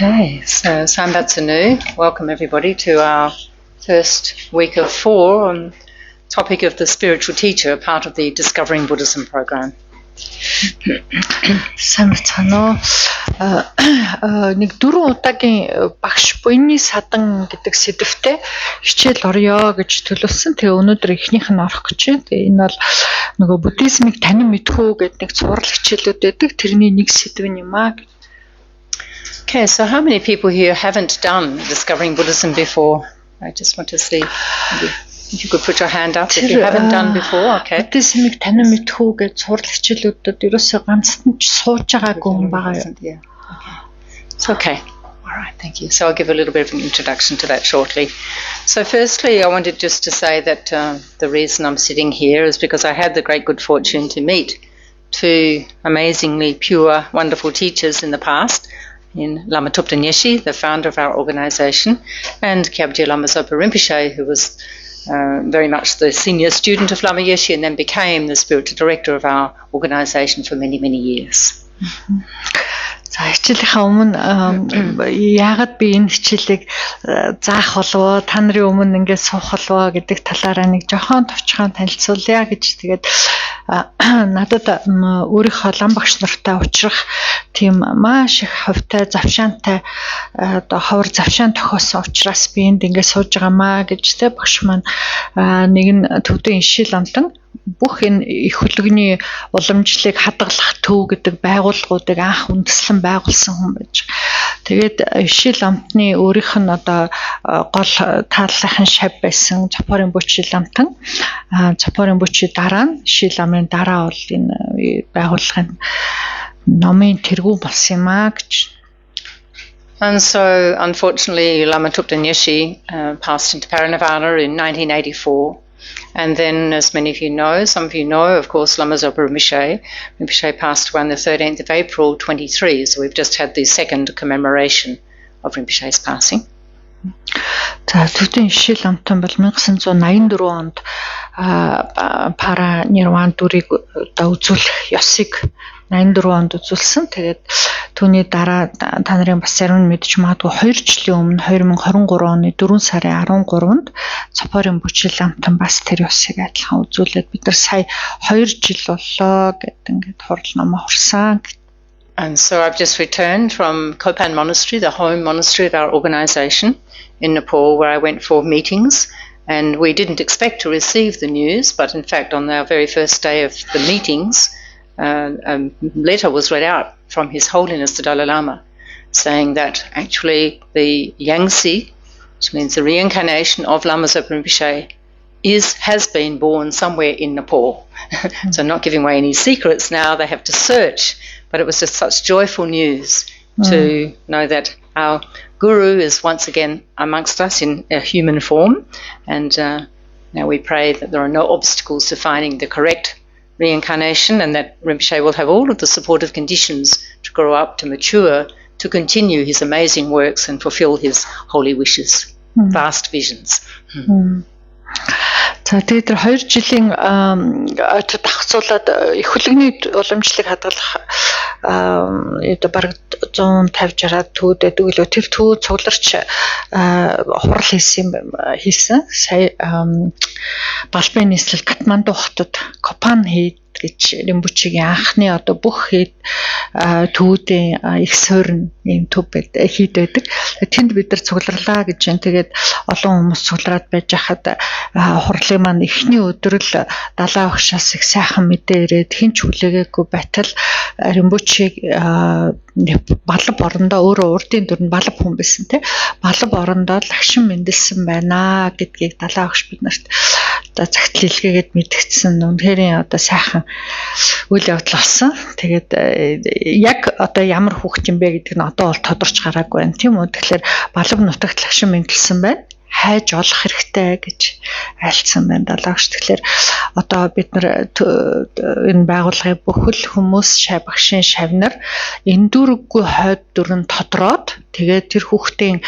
Okay, so Sambat Sanu, welcome everybody to our first week of 4 on topic of the spiritual teacher, part of the Discovering Buddhism program. Sambat Sanu, нэг 4 удаагийн багш буйны садан гэдэг сэдвтэ хичээл орё гэж төлөвлөсөн. Тэгээ өнөөдөр эхнийх нь орох гэж байна. Тэгээ энэ бол нөгөө буддизмыг танин мэдхүү гэдэг нэг цуврал хичээлүүд байдаг. Тэрний нэг сэдв юм аа. Okay, so how many people here haven't done Discovering Buddhism before? I just want to see if you could put your hand up if you haven't done before. Okay. Буддизмыг танин мэдхүү гэж цуврал хичээлүүдэд ерөөсөө ганцхан ч сууж байгаагүй хүн байгаа. Yeah. Okay. It's okay. All right, thank you. So I'll give a little bit of an introduction to that shortly. So firstly, I wanted just to say that the reason I'm sitting here is because I had the great good fortune to meet 2 amazingly pure, wonderful teachers in the past, in Lama Thupten Nyeshe, the founder of our organisation, and Kyabje Lama Zopa Rinpoche, who was very much the senior student of Lama Yeshe and then became the spiritual director of our organisation for many, many years. За хичээлийнхаа өмнө яагаад би энэ хичээлийг заах болов та нарын өмнө ингээд суух болов гэдэг талаараа нэг жоохон товчхон танилцуулъя гэж тэгээд надад өөрийнхөө лам багш нартай уулзрах тийм маш их ховтой завшаантай одоо ховор завшаан тохиосон учраас би энд ингээд сууж байгаамаа гэж тэ багш маань нэг нь төвдөө ишил амтан бүх энэ их хөлөгний уламжлалыг хадгалах төв гэдэг байгууллагуудыг анх үндэслэн байгуулсан хүн байж. Тэгээд ишил амтны өөрийнх нь одоо гол тааллахын шав байсан Цопорын Бүчил амтан. Цопорын Бүчи дараа нь ишил амын дараа бол энэ байгууллагын номын тэргүү болсон юм аа гэж. And so unfortunately Lama Thupten Nyeshe passed into Parinirvana in 1984. And then, as many of you know, some of you know, of course, Lama Zopa Rinpoche passed away on the 13th of April 23, so we've just had the second commemoration of Rinpoche's passing. За Төвдөн ишил амтан бол 1984 онд пара нирван дүрийг одоо үзүүлэх ёсыг 84 онд үзүүлсэн. Тэгээд түүний дараа та нарын бас зарим нь мэдж магадгүй 2 жилийн өмнө 2023 оны 4 сарын 13-нд Цопорын Бүчил амтан бас тэр ёсыг адилхан үзүүлээд бид нар сая 2 жил боллоо гэдэг ингээд хурал номоо хурсан. And so I've just returned from Kopan Monastery, the home monastery of our organisation in Nepal, where I went for meetings. And we didn't expect to receive the news, but in fact on our very first day of the meetings, a letter was read out from His Holiness the Dalai Lama saying that actually the Yangtze, which means the reincarnation of Lama Zopa Rinpoche, has been born somewhere in Nepal. So not giving away any secrets now, they have to search. But it was just such joyful news to know that our Guru is once again amongst us in a human form. And now we pray that there are no obstacles to finding the correct reincarnation and that Rinpoche will have all of the supportive conditions to grow up, to mature, to continue his amazing works and fulfill his holy wishes, vast visions. За тэгээд 2 жилийн давхцуулаад их хөлөгний уламжлалыг хадгалах баг 150-60 төвдөд өглөө тэр төв цугларч хурал хийсэн. Сая Балбын нийслэл Катманду хотод Копан хэд гэж Римпочегийн анхны одоо бүх хэд төвүүдийн их суурь нь ийм төв хийд байдаг. Тэнд бид нар цугларлаа гэж байна. Тэгээд олон хүмүүс цуглараад байж хахад хурлын маань эхний өдөр л далаа багшаас их сайхан мэдээ ирээд хинч хүлээгээгүй байтал Римбучиг балб орондоо өөрөө урдын дүр нь балб хүн байсан те. Балб орондоо лагшин мэндэлсэн байна гэдгийг далаа багш биднэрт одоо загтал илгээгээд мэдгдсэн. Үнэхээр одоо сайхан үйл явдал болсон. Тэгээд яг одоо ямар хүүхд юм бэ гэдэг нь одоо бол тодорч гараагүй байна. Тийм үү? Тэгэхээр балб нутагт лагшин мэндэлсэн байна. Хайж олох хэрэгтэй гэж айлцсан байна далаагч. Тэгэхээр одоо бид нар энэ байгууллагын бүхэл хүмүүс багшийн шавнар эндүрэггүй хойд дүрэн тодроод тэгээд тэр хүүхдийн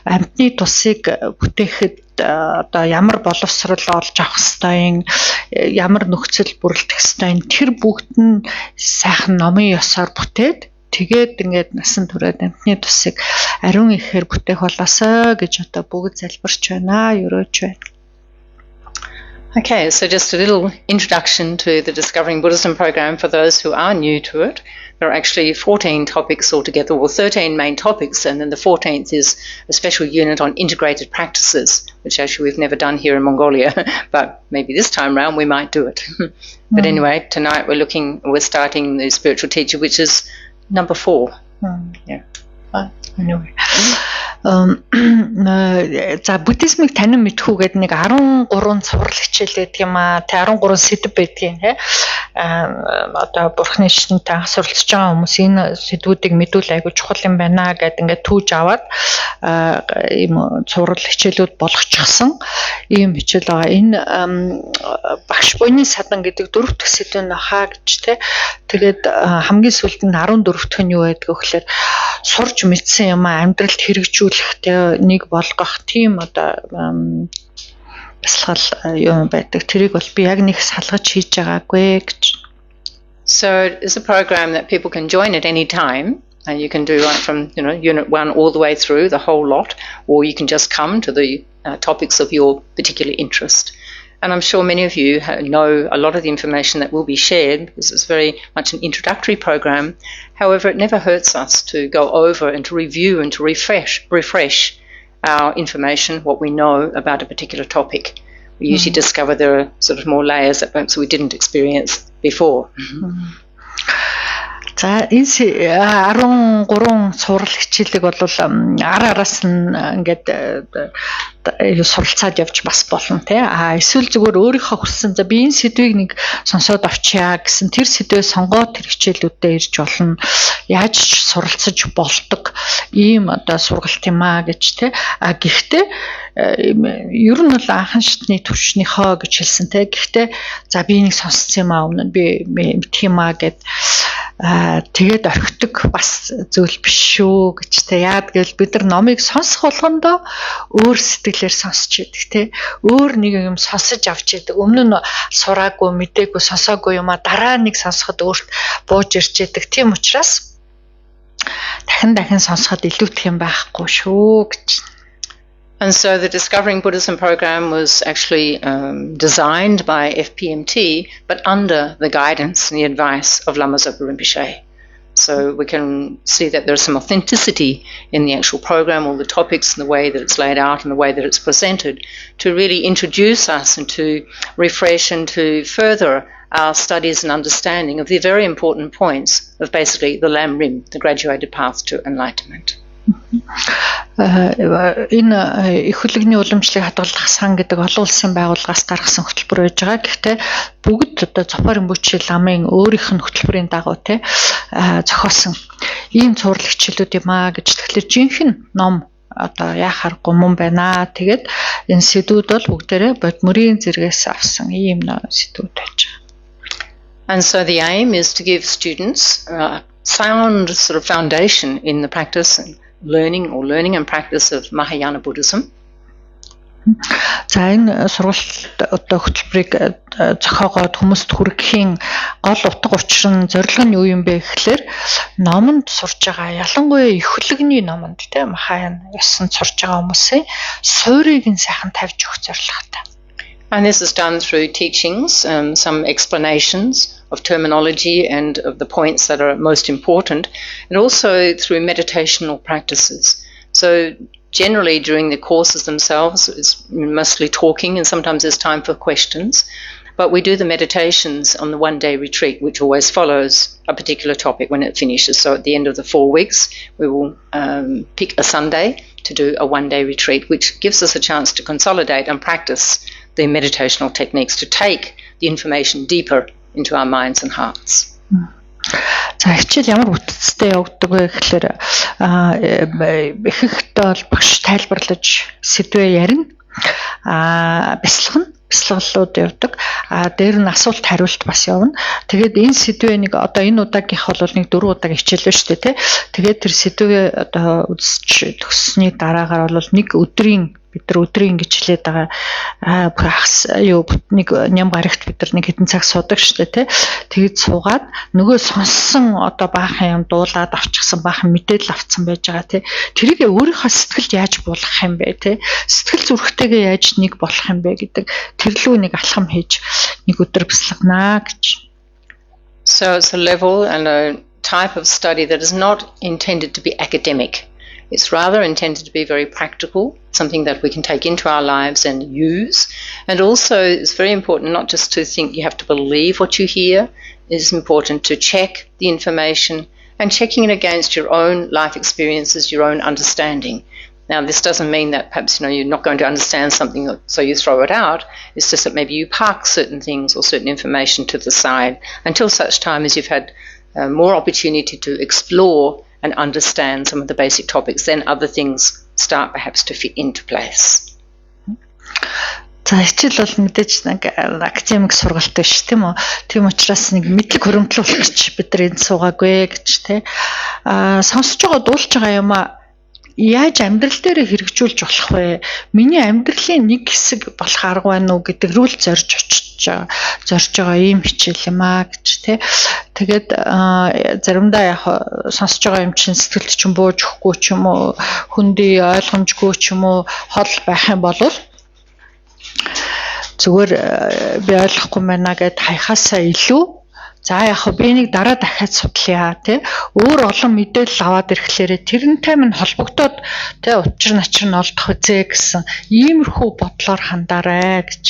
амьтны тусыг бүтээхэд одоо ямар боловсрол олж авах ёстойн ямар нөхцөл бүрэлдэх ёстойн тэр бүгд нь сайхан номын ёсоор бүтээд тэгээд ингээд насан туршид амтны тусыг ариун ихээр бүтээх болоосоо гэж одоо бүгд залбирч байна. Ерөөж байна. Okay, so just a little introduction to the Discovering Buddhism program for those who are new to it. There are actually 14 topics altogether, or 13 main topics, and then the 14th is a special unit on integrated practices, which actually we've never done here in Mongolia, but maybe this time round we might do it. But anyway, tonight we're starting the spiritual teacher, which is number 4. Yeah. Anyway. За буддизмыг танин мэдхүү гэдэг нэг 13 цуврал хичээл байдаг юм аа. 13 сэдв байдгийн тий. Одоо бурхны шинтэй анх суралцж байгаа хүмүүс энэ сэдвүүдийг мэдүүл айгу чухал юм байна гэдэг ингээд түүж аваад ийм цуврал хичээлүүд болгочихсон. Ийм хичээл байгаа. Энэ багш буйны садан гэдэг 4 дахь сэдв нь хаа гэж тий. Тэгээд хамгийн сүүлд нь 14 дахь нь юу байдаг вэ гэхээр сурж мэдсэн юм аа амьдралд хэрэгжүүлэхдээ нэг болгох тийм одоо бясалгал юм байдаг. Тэрийг бол би яг нэг салгаж хийж байгаагүй гэж. So it's a program that people can join at any time, and you can do right from unit 1 all the way through the whole lot, or you can just come to the topics of your particular interest. And I'm sure many of you know a lot of the information that will be shared because it's very much an introductory program. However, it never hurts us to go over and to review and to refresh our information, what we know about a particular topic. We usually discover there are sort of more layers that perhaps we didn't experience before. За энэ 13 сурал хичээлийг бол араас нь ингээд суралцаад явж бас болно тий. Эсвэл зүгээр өөрийнхөө хүссэн за би энэ сэдвийг нэг сонсоод авчия гэсэн тэр сэдвээ сонгоод тэр хичээлүүдэд ирж болно. Яаж суралцаж болдог ийм одоо сургалт юм аа гэж тий. Гэхдээ ер нь бол анхан шатны төвшнийхөө гэж хэлсэн тий. Гэхдээ за би нэг сонссон юм аа өмнө би тийм аа гэд тэгээд орхидог бас зүйл биш шүү гэж тэ яад гэвэл бид нар номыг сонсох болгондоо өөр сэтгэлээр сонсч идэг тэ өөр нэг юм сонсож авч идэг өмнө нь сураагүй мэдээгүй сонсоогүй юм а дараа нэг сонсоход өөрт бууж ирж идэг тийм учраас дахин сонсоход илүүтэх юм байхгүй шүү гэж. And so the Discovering Buddhism program was actually designed by FPMT, but under the guidance and the advice of Lama Zopa Rinpoche. So we can see that there's some authenticity in the actual program, all the topics and the way that it's laid out and the way that it's presented to really introduce us and to refresh and to further our studies and understanding of the very important points of basically the Lam Rim, the graduated path to enlightenment. Энэ их хөлөгний уламжлалыг хадгалах сан гэдэг олон улсын байгууллагаас гаргасан хөтөлбөр байж байгаа. Гэхдээ бүгд одоо Зофар Римпоче ламын өөрийнх нь хөтөлбөрийн дагуу те зохиосон ийм цуврал хичээлүүд юм аа гэж тэгэхээр жинхэнэ ном одоо яхаар гомон байна. Тэгээд энэ сэдвүүд бол бүгдээрээ бодмөрийн зэрэгээс авсан ийм сэдвүүд байж байгаа. And so the aim is to give students sound sort of foundation in the practice and learning and practice of Mahayana Buddhism. За энэ сургалт одоо хөтөлбөрийг зохиогоод хүмүүст хүргэхийн гол утга учир нь зорилго нь юу юм бэ гэхлээр номонд сурж байгаа ялангуяа их хөлөгний номонд тийм Махаяна ёсонд сурж байгаа хүмүүсийн суурийг нь сайхан тавьж өгөх зорилготой. And this is done through teachings, some explanations of terminology and of the points that are most important, and also through meditational practices. So generally during the courses themselves, it's mostly talking, and sometimes there's time for questions. But we do the meditations on the one-day retreat, which always follows a particular topic when it finishes. So at the end of the 4 weeks, we will pick a Sunday to do a one-day retreat, which gives us a chance to consolidate and practice the meditational techniques to take the information deeper into our minds and hearts. За хичээл ямар бүтцтэй явагддаг вэ гэхээр ихэвчлэн бол багш тайлбарлаж сэдвээ ярина. Бясалгалууд явдаг. Дээр нь асуулт хариулт бас явна. Тэгээд энэ сэдвээ нэг одоо энэ удаагийнх бол нэг 4 удаагийн хичээл байна шүү дээ, тий. Тэгээд тэр сэдвээ одоо үзэж төгссөний дараагаар бол нэг өдрийн бид нар өдрийн ингэж хэлээд байгаа нэг ням гарагт бид нар нэг хэдэн цаг суудаг шүү дээ, тий. Тэгээд суугаад нөгөө сонссон одоо баахан юм дуулаад авчихсан баахан мэдээлэл авцсан байж байгаа, тий. Тэрийг өөрийнхөө сэтгэлд яаж буулгах юм бэ, тий. Сэтгэл зүрхтэйгээ яаж нэг болох юм бэ гэдэг тэрлүү нэг алхам хийж нэг өдөр бясалганаа гэж. So it's a level and a type of study that is not intended to be academic. It's rather intended to be very practical, something that we can take into our lives and use. And also it's very important not just to think you have to believe what you hear. It's important to check the information and checking it against your own life experiences, your own understanding. Now, this doesn't mean that perhaps you're not going to understand something, so you throw it out. It's just that maybe you park certain things or certain information to the side until such time as you've had more opportunity to explore and understand some of the basic topics. Then other things start perhaps to fit into place. За хичээл бол мэдээж нэг академик сургалт биш тийм үү. Тийм учраас нэг мэдлэг хөрөмтлүүлэх гэж бид нар энд суугаагүй гэж тий. Сонсож байгаа дуулж байгаа юм яаж амьдрал дээр хэрэгжүүлж болох вэ? Миний амьдралын нэг хэсэг болох арга байна уу гэдэг рүү л зорж байгаа ийм хичээл юм гэж тий. Тэгээд заримдаа яг сонсож байгаа юм чинь сэтгэлд чинь бууж өгөхгүй ч юм уу, хүндий ойлгомжгүй ч юм уу хол байх юм бол зүгээр би ойлгохгүй байна гэд хаяхаасаа илүү за яг би нэг дараа дахиад судлаа тий. Өөр олон мэдээлэл аваад ирэхлээрээ тэрнтэй минь холбогдоод тий учир начир нь олдох үзээ гэсэн иймэрхүү бодлоор хандаарай гэж.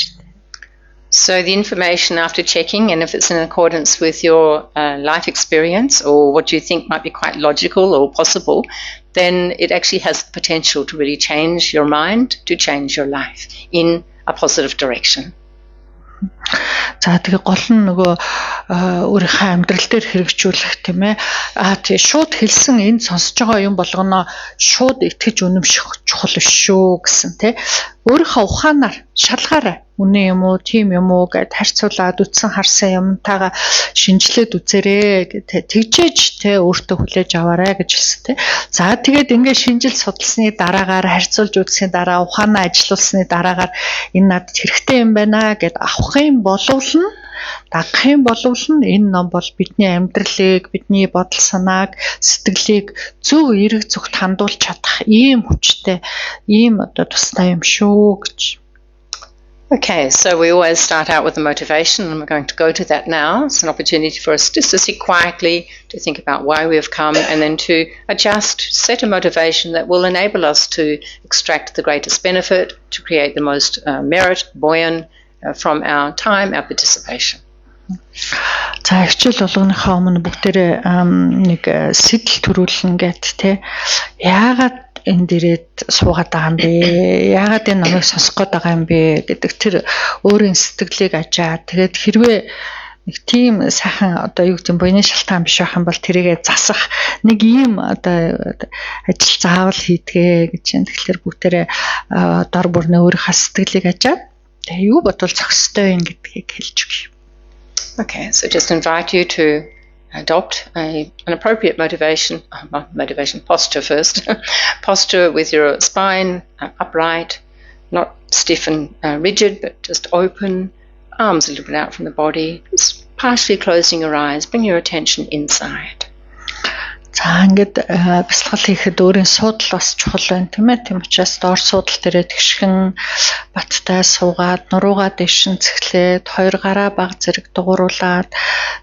So the information after checking, and if it's in accordance with your life experience or what you think might be quite logical or possible, then it actually has the potential to really change your mind, to change your life in a positive direction. За тэгээ гол нь нөгөө өөрийнхөө амьдрал дээр хэрэгжүүлэх тийм ээ. Тэгээ шууд хэлсэн энэ сонсож байгаа юм болгоно шууд итгэж үнэмших чухал биш шүү гэсэн тий. Өөрийнхөө ухаанаар шалгаарай. Үнэн юм уу, тийм юм уу гэд харьцуулаад үтсэн харсан юмтайгаа шинжилээд үзээрэй гэдэг. Тэгжээж тий өөртөө хүлээж аваарай гэж хэлсэн тий. За тэгээд ингээд шинжил судалсны дараагаар харьцуулж үзсний дараа ухаанаа ажилуулсны дараагаар энэ надад хэрэгтэй юм байна гэд авах юм болвол нь дагах юм болвол нь энэ ном бол бидний амьдралыг, бидний бодол санааг, сэтгэлийг зөв эрэг зөвхт хандуулж чадах ийм хүчтэй, ийм одоо тустай юм шүү гэж. Okay, so we always start out with the motivation, and we're going to go to that now. It's an opportunity for us just to sit quietly, to think about why we have come, and then to adjust, set a motivation that will enable us to extract the greatest benefit, to create the most merit, buoyant from our time, our participation. За хичээл болгоныхаа өмнө бүгдээрээ нэг сэтэл төрүүлнэ гэт те. Яагаад энэ дээрээ суугаад байгаа юм бэ? Яагаад энэ номыг сонсох гээд байгаа юм бэ гэдэг тэр өөрийн сэтгэлийг ажаад тэгээд хэрвээ нэг тийм сайхан одоо юу гэдэг буйны шалтгаан биш байх юм бол тэрийгэ засах нэг ийм одоо ажил заавал хийдгээ гэж юм. Тэгэхээр бүгдээрээ дор бүрнээ өөрийнхөө сэтгэлийг ажаад тэгээ юу бодвол зохистой юм гэдгийг хэлж өгье. Okay, so just invite you to adopt an appropriate motivation posture first. Posture with your spine upright, not stiff and rigid, but just open, arms a little bit out from the body, just partially closing your eyes, bring your attention inside. За ингээд бясалгал хийхэд өөрийн суудал бас чухал байна тийм ээ. Тийм учраас доор суудал дээрээ тэгшхэн баттай суугаад нуруугаа дэшин цэглээд хоёр гараа баг зэрэг дугууруулад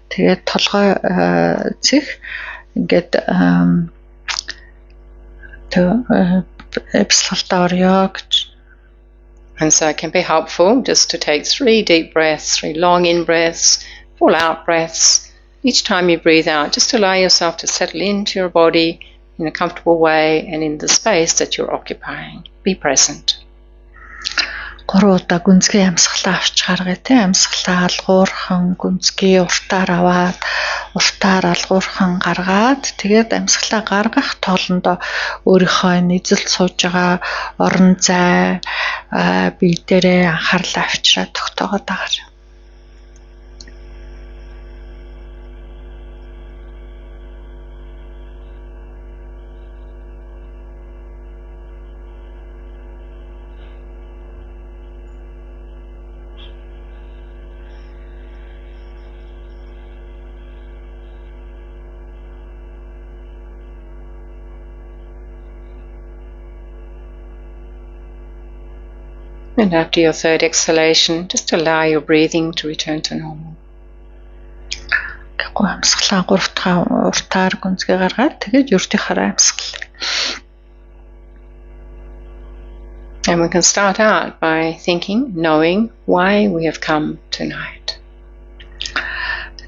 тэгээд толгой цэх ингээд бясалгалтаа орё гэж. And so it can be helpful just to take 3 deep breaths, 3 long in breaths, 4 out breaths. Each time you breathe out, just allow yourself to settle into your body in a comfortable way and in the space that you're occupying. Be present. 3 удаа гүнзгий амьсгалаа авч гаргая те. Амьсгалаа алгуурхан гүнзгий уртаар аваад уртаар алгуурхан гаргаад тэгээд амьсгалаа гаргах тоолондоо өөрийнхөө нэзэлд сууж байгаа орон зай бие дээрээ анхаарлаа авчраад тогтоогоод агаар. And after your third exhalation, just allow your breathing to return to normal. Гоо амьсгалаа 3 дахь уртаар гүнзгий гаргаад тэгээд ердийнхаараа амьсгал. And we can start out by thinking, knowing why we have come tonight.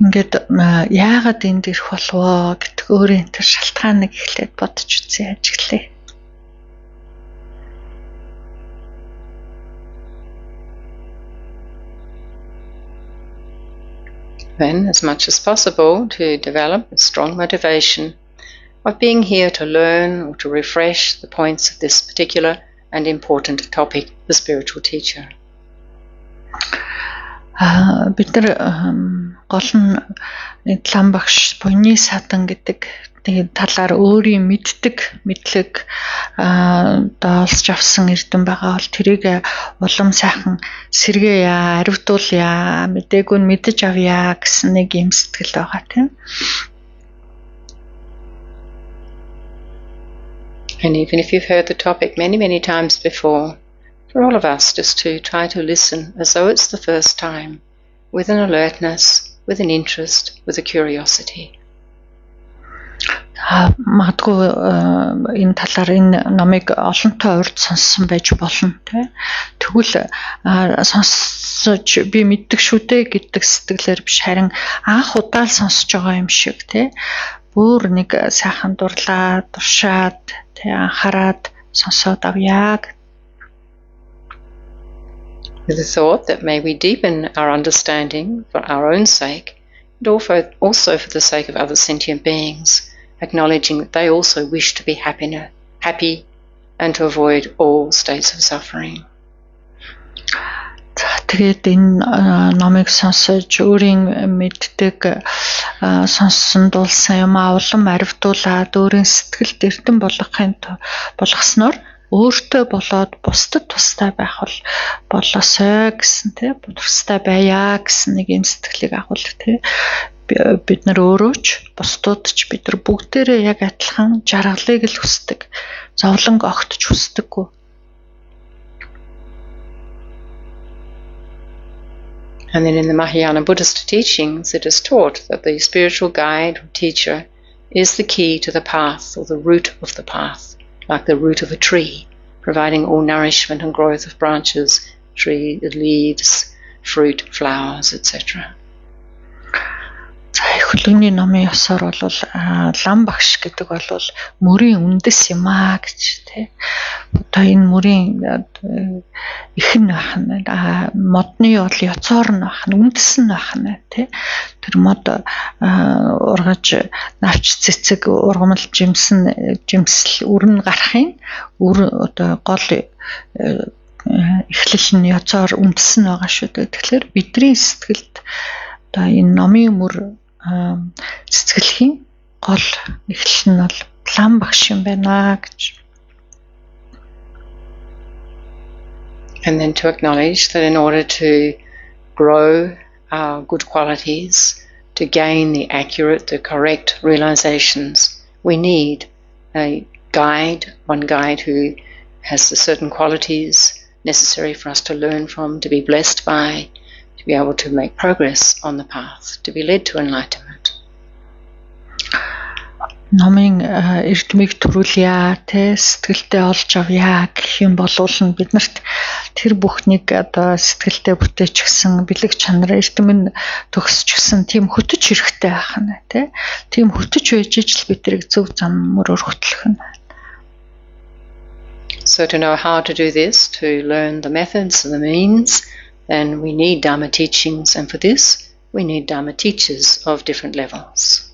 Ингээд яагаад энд ирэх болов гэдэг өөрийн тэр шалтгааныг эхлээд бодож үзье ажиглая. Then, as much as possible, to develop a strong motivation of being here to learn or to refresh the points of this particular and important topic, the spiritual teacher. Бид нар гол нь лам багш буйны садан гэдэг талаар өөрийн мэддэг мэдлэг олж авсан эрдэм байгаа бол тэрийг улам сайхан сэргээе, аривдуулъя, мдээгүй нь мэдэж авъя гэсэн нэг юм сэтгэл байгаа тийм. And even if you've heard the topic many times before, for all of us just to try to listen as though it's the first time, with an alertness, with an interest, with a curiosity. Магадгүй энэ талаар энэ номыг олонтой урьд сонссон байж болно тий. Тэгвэл сонсож би мэддэг шүү дээ гэдэг сэтгэлээр биш харин анх удаа сонсож байгаа юм шиг тий. Бүр нэг сайхан дурлаад, туршаад тий анхаарад сонсоод авъя. With the thought that may we deepen our understanding for our own sake and also for the sake of other sentient beings, acknowledging that they also wish to be happy and to avoid all states of suffering. Тэгээд энэ номыг сонсож өөрийн мэддэг сонссон дуулсан юм улам аривдуулаад өөрийн сэтгэлд эрдэм болгосноор өөртөө болоод бусдад тустай байх болоосой гэсэн тий тустай байя гэсэн нэг юм сэтгэлийг агуулдаг тий бид нар өөрөө ч бусдууд ч бид нар бүгдээрээ яг адилхан жаргалыг л хүсдэг зовлонг огтч хүсдэггүй. And then in the Mahayana Buddhist teachings, it is taught that the spiritual guide or teacher is the key to the path or the root of the path, like the root of a tree, providing all nourishment and growth of branches, tree leaves, fruit, flowers, etc. Хөлөгний номын ёсоор бол лам багш гэдэг бол мөрийн үндэс юм аа гэж тий. Одоо энэ мөрийн ихэн байх нь модны бол ёцоор нь байх нь үндэс нь байх нь тий. Тэр мод ургаж навч цэцэг ургамал жимсэл өрн гарахын одоо гол эхлэл нь ёцоор үндэс нь байгаа шүү дээ. Тэгэхээр бидний сэтгэлд одоо энэ номын мөр цэцгэлхийн гол эхлэл нь бол лам багш юм байна гэж. And then to acknowledge that in order to grow our good qualities, to gain the accurate, the correct realizations, we need a guide, one guide who has the certain qualities necessary for us to learn from, to be blessed by, to be able to make progress on the path, to be led to enlightenment. Номын эрдмийг төрүүлье, тэ сэтгэлдээ олж авъя гэх юм болвол нь биднэрт тэр бүхнийг одоо сэтгэлдээ бүтээчихсэн бэлэг чанар эрдэм нь төгсчихсэн тийм хөтөж хэрэгтэй байх нь тэ. Тийм хөтөж байж ижил бидрийг зөв зам мөрөөр хөтлөх нь. So to know how to do this, to learn the methods and the means, then we need Dharma teachings, and for this we need Dharma teachers of different levels.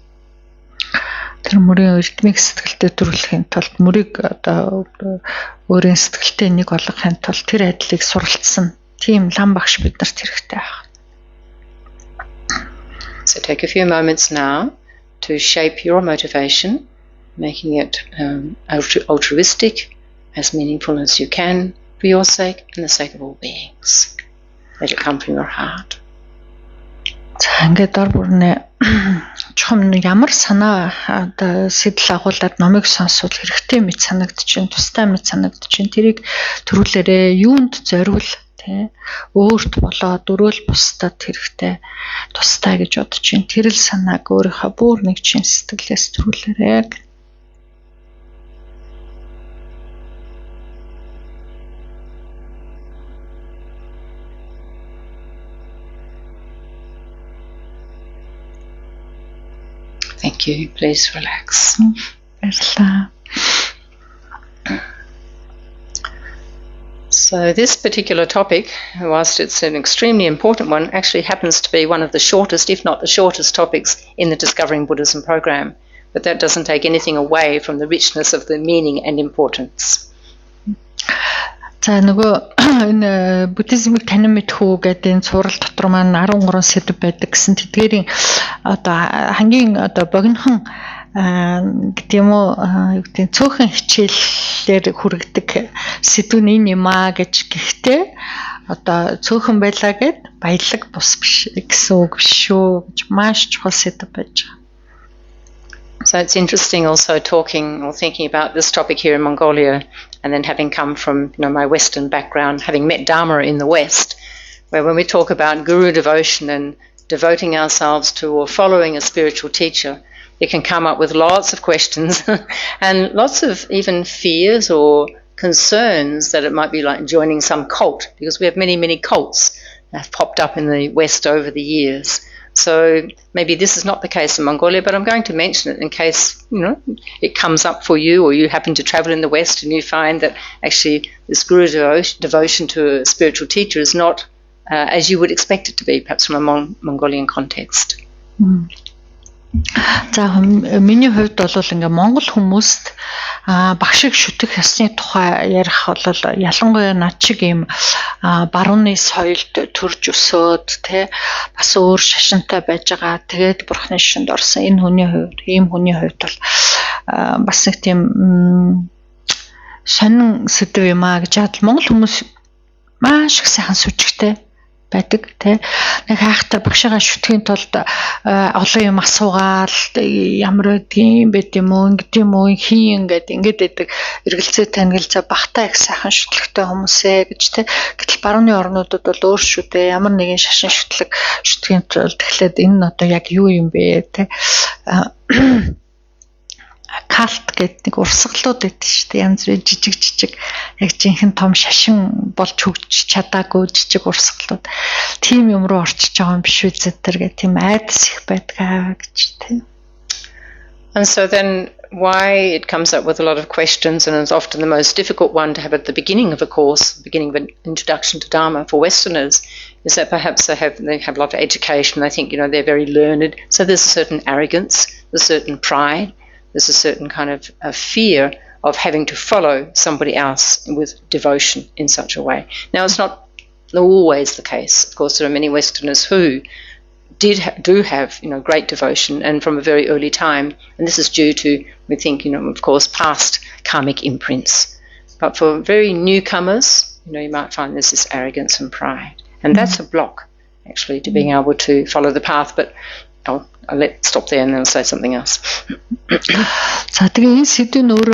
Тэр мөрийн эрдмийг сэтгэлдээ төрүүлэхийн тулд мөрийг одоо өөрийн сэтгэлдээ нэг болгохын тулд тэр адилыг суралцсан тийм лам багш биднэрт хэрэгтэй байна. So take a few moments now to shape your motivation, making it altruistic, as meaningful as you can for your sake and the sake of all beings. Let it come from your heart. За ингээд дор бүрнээ чухам ямар санаа одоо сэтэл агуулад номыг сонсвол хэрэгтэй мэт санагдчихээн, тустай мэт санагдчихээн. Тэрийг төрүүлээрээ юунд зориул тэ өөрт болоод өрөөл бусдад хэрэгтэй тустай гэж бодож чинь тэрэл санааг өөрийнхөө бүр нэг чин сэтгэлээс төрүүлээрээ. Thank you. Please relax. So this particular topic, whilst it's an extremely important one, actually happens to be one of the shortest, if not the shortest topics in the Discovering Buddhism program. But that doesn't take anything away from the richness of the meaning and importance. За нөгөө энэ буддизмыг танин мэдэх үү гэдэг энэ сурал дотор маань 13 сэдв байдаг гэсэн тэдгээрийн одоо хамгийн одоо богинохон гэдэг юм уу юу гэдэг цөөхөн хичээлээр хүргэдэг сэдв нь энэ юм аа гэж гэхдээ одоо цөөхөн байлаа гэд баялаг бус биш гэсэн үг шүү гэж маш чухал сэдв байж байгаа. So it's interesting also talking or thinking about this topic here in Mongolia, and then having come from my Western background, having met Dharma in the West, where when we talk about guru devotion and devoting ourselves to or following a spiritual teacher, it can come up with lots of questions and lots of even fears or concerns that it might be like joining some cult, because we have many, many cults that have popped up in the West over the years. So maybe this is not the case in Mongolia, but I'm going to mention it in case it comes up for you, or you happen to travel in the West and you find that actually this guru devotion to a spiritual teacher is not as you would expect it to be, perhaps from a Mongolian context. За миний хувьд бол ингээ Монгол хүмүүст багшиг шүтэх ёсны тухай ярих бол ялангуяа над шиг ийм барууны соёлд төрж өсөөд тэ бас өөр шашинтай байж байгаа. Тэгээд бурхны шишинд орсон энэ хүний хувьд, ийм хүний хувьд бол бас нэг тийм сонин сэдв юм аа гэж хад Монгол хүмүүс маш их сайхан сүжигтэй байдаг тий нэг хайхтай багшигаа шүтгэхийн тулд олон юм асуугаал ямар тийм байд юм уу ингэдэм үү хийн ингээд байдаг эргэлзээ танилцаа багтаа их сайхан шүтлэгтэй хүмүүсээ гэж тий гэтэл барууны орнуудад бол өөр шүү дээ ямар нэгэн шашин шүтгэхийн тулд тэгэхээр энэ нь одоо яг юу юм бэ тий калт гэдэг нэг урсгалууд байдаг шүү дээ янз бүр жижиг яг жинхэнэ том шашин болж хөгжиж чадаагүй жижиг урсгалууд тийм юм руу орчиж байгаа юм биш үү зэтэр гэх тийм айдас их байдгаа гэж тийм. And so then why it comes up with a lot of questions, and it's often the most difficult one to have at the beginning of a course, beginning of an introduction to Dharma for Westerners, is that perhaps they have a lot of education, they think they're very learned, so there's a certain arrogance, there's a certain pride. There's a certain kind of a fear of having to follow somebody else with devotion in such a way. Now, it's not always the case. Of course, there are many Westerners who do have great devotion, and from a very early time. And this is due to, we think, of course, past karmic imprints. But for very newcomers, you might find there's this arrogance and pride, and that's a block actually to being able to follow the path. But I'll stop there and then say something else. За тэгээ энэ сэдвийн өөр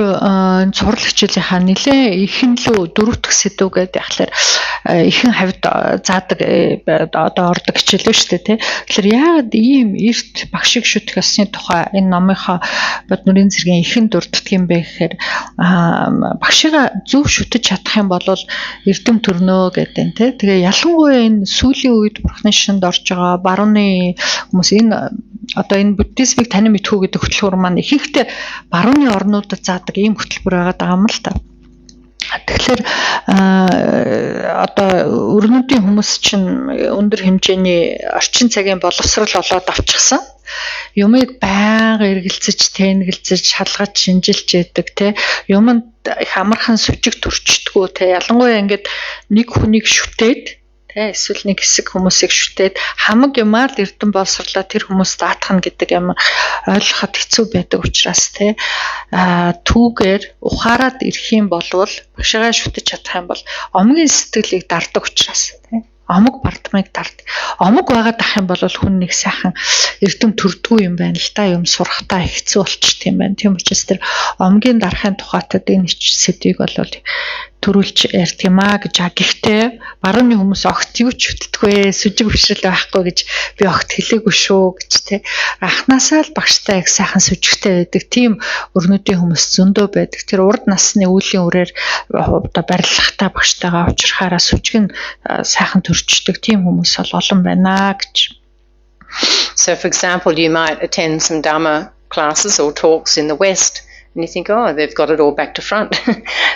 цуврал хичээлийнхаа нэлээ ихэн лөө дөрөвдөх сэдв гэдэг яхахлаар ихэн хавьд заадаг одоо ордог хичээл шүү дээ тий. Тэгэхээр яагаад ийм эрт багшиг шүтэх ёсны тухай энэ номынхоо бод нүрийн зэргийн ихэн дурддаг юм бэ гэхээр багшигаа зөв шүтэж чадах юм бол эрдэм төрнөө гэдэг тий. Тэгээ ялангуяа энэ сүүлийн үед бурхны шинд орж байгаа барууны хүмүүс энэ одоо энэ буддизмыг танин мэдхүү гэдэг хөтөлбөр маань ихэнхдээ барууны орнуудад заадаг ийм хөтөлбөр байгаа юм л та. Тэгэхээр одоо өрнөдийн хүмүүс чинь өндөр хэмжээний орчин цагийн боловсрал олоод авчихсан. Юмыг байнга эргэлзэж, тэнэгэлзэж, шалгаж, шинжилж яадаг те. Юмд их амархан сүжиг төрчдгөө те. Ялангуяа ингээд нэг хүнийг шүтээд эсвэл нэг хэсэг хүмүүсийг шүтээд хамаг юмар эрдэм боловсрлаа тэр хүмүүс даатгах гэдэг юм ойлгоход хэцүү байдаг учраас түүгээр ухаарад ирэх юм болвол багшигаа шүтэж чадах юм бол омгийн сэтгэлийг дардаг учраас омог бардмыг дард. Омог байгаад ах юм бол хүн нэг сайхан эрдэм төрдгүү юм байна л да. Юм сурахтаа хэцүү болчт юм байна. Тийм учраас тэр омгийн дарахын тухайтад энэ сэдвийг бол төрүүлж ярьд юм аа гэж. Гэхдээ барууны хүмүүс огт юу ч хөтдөггүй, сүжиг бишрэл байхгүй гэж би огт хэлээгүй шүү гэж те. Анхнаасаа л багштай их сайхан сүжигтэй байдаг. Тийм өрнөдийн хүмүүс зөндөө байдаг. Тэр урд насны үеийн үрээр одоо барилгахтаа багштайгаа уулзрахаараа сүжиг нь сайхан төрчдөг. Тийм хүмүүс бол олон байна гэж. So for example, you might attend some Dharma classes or talks in the West. And you think, oh, they've got it all back to front.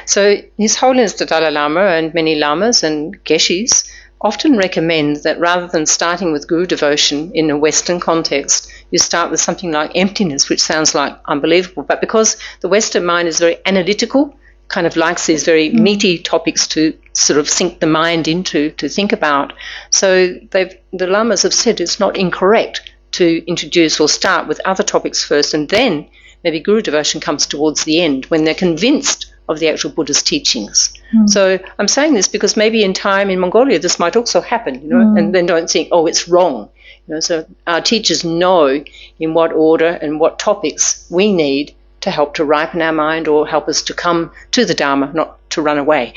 So His Holiness the Dalai Lama and many lamas and geshis often recommend that rather than starting with guru devotion in a Western context, you start with something like emptiness, which sounds like unbelievable. But because the Western mind is very analytical, kind of likes these very meaty topics to sort of sink the mind into, to think about. So the lamas have said it's not incorrect to introduce or start with other topics first, and then maybe guru devotion comes towards the end when they're convinced of the actual Buddha's teachings. So I'm saying this because maybe in time in Mongolia this might also happen, you know, and then don't think, oh, it's wrong. You know, so our teachers know in what order and what topics we need to help to ripen our mind or help us to come to the Dharma, not to run away.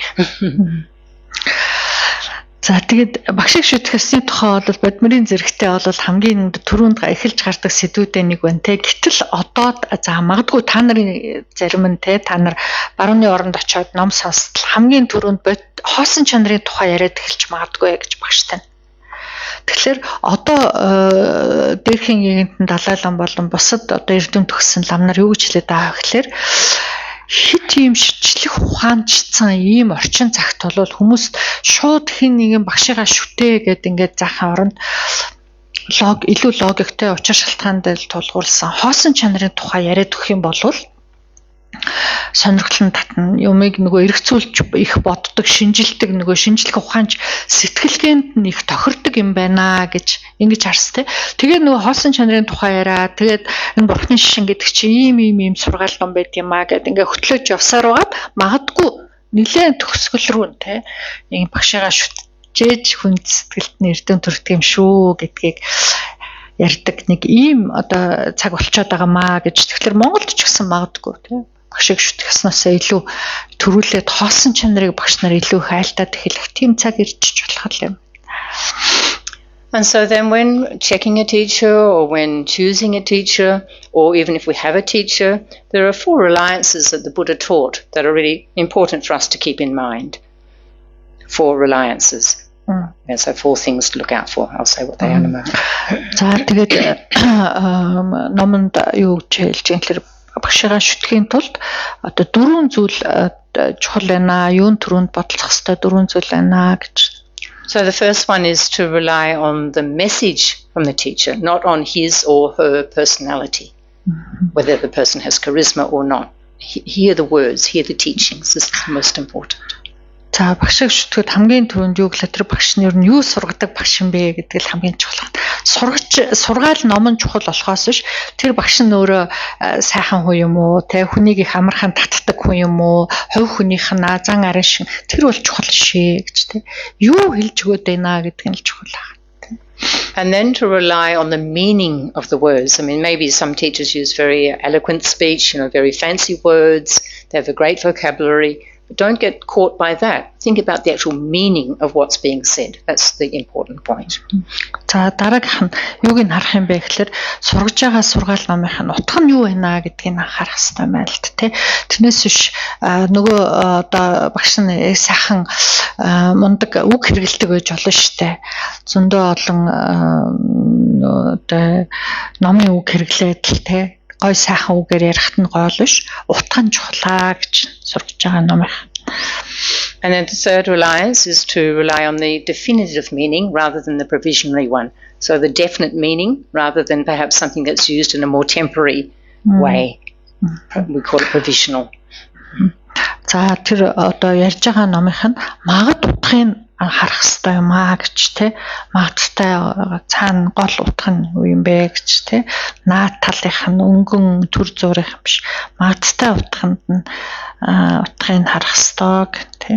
За тэгээд багшиг шүтгэсний тухай бол бодмөрийн зэрэгтэй бол хамгийн түрүүнд эхэлж гардаг сэдвүүдээ нэг байна те. Гэтэл одоо за магадгүй та нарын зарим нь те та нар барууны оронд очиод ном сонстол хамгийн түрүүнд хоосон чанарын тухай яриад эхэлж магадгүй гэж багштай. Тэгэхээр одоо дээрхийн гинтэн Далай Лама болон бусад одоо эрдэм төгссөн лам нар юу гэж хэлээд байгаа гэхээр хит ийм шичлэх ухаанчсан ийм орчин цагт бол хүмүүс шууд хин нэгэн багшигаа шүтээ гэд ингээд заахын оронд илүү логиктэй учир шалтгаанд тулгуурласан хоосон чанарын тухай яриад өгөх юм бол сонирхол нь татна. Юмыг нөгөө эргцүүлж их боддог, шинжилдэг нөгөө шинжлэх ухаанч сэтгэлгээнд нь их тохирдог юм байна гэж ингэж харс тэ. Тэгээд нөгөө хоосон чанарын тухай яриа. Тэгээд энэ бурхны шишин гэдэг чинь ийм сургаал ном байт юм аа гэд ингээ хөтлөөж явсаар байгаад магадгүй нэлээд төгсгөл рүү тэ. Ийм багшигаа шүтжээж хүн сэтгэлд нь эрдэм төрдөг юм шүү гэдгийг ярьдаг нэг ийм одоо цаг болчиход байгаа маа гэж. Тэгэхээр Монголд ч гэсэн магадгүй тэ. Багшиг шүтгэснээс илүү төрүүлээд хоосон чанарыг багш нар илүү их айлтаад эхлэх тийм цаг ирж болох юм. And so then when checking a teacher or when choosing a teacher or even if we have a teacher, there are 4 reliances that the Buddha taught that are really important for us to keep in mind. 4 reliances. And so 4 things to look out for. I'll say what they are in a moment. За тэгээд номонд юу гэж хэлж юм гэхээр багшигаа шүтгэхийн тулд одоо 4 зүйл чухал байна. Юун түрүүнд бодлох ёстой 4 зүйл байна гэж. So the first one is to rely on the message from the teacher, not on his or her personality, whether the person has charisma or not. Hear the words, hear the teachings. This is the most important. За багшиг шүтгэхэд хамгийн түрүүнд юу гэхээр тэр багш нь юу сургадаг багш юм бэ гэдэг л хамгийн чухал. Сургаал ном нь чухал болохоос биш тэр багш нь өөрөө сайхан хүн юм уу, тэ хүнийг их амархан татдаг хүн юм уу, хувь хүнийх нь зан арын шиг тэр бол чухал шээ гэж тэ. Юу хэлж өгöd байна гэдг нь л чухал байна. And then to rely on the meaning of the words. I mean, maybe some teachers use very eloquent speech, very fancy words. They have a great vocabulary. But don't get caught by that. Think about the actual meaning of what's being said. That's the important point. За дараагийнх нь юуг нь харах юм бэ гэхээр сургаж байгаа сургаал номынх нь утга нь юу байна гэдгийг анхаарах хэрэгтэй байна л дээ. Тэрнээс биш нөгөө одоо багш нь сайхан мундаг үг хэрэгэлдэг байж болно шүү дээ. Зөндөө олон одоо номын үг хэрэглээд л те гой сайхан үгээр ярихт нь гой л биш. Утга нь чухлаа гэж сургаж байгаа номынх. And then the third reliance is to rely on the definitive meaning rather than the provisionary one. So the definite meaning rather than perhaps something that's used in a more temporary way. We call it provisional. За тэр одоо ярьж байгаа номынх нь магад утгыг харах хэрэгтэй юм аа гэж те магадтай цаана гол утга нь юу юм бэ гэж те наад талынх нь өнгөн төр зургийнх биш магадтай утганд нь утгыг харах хэрэгтэй гэх те.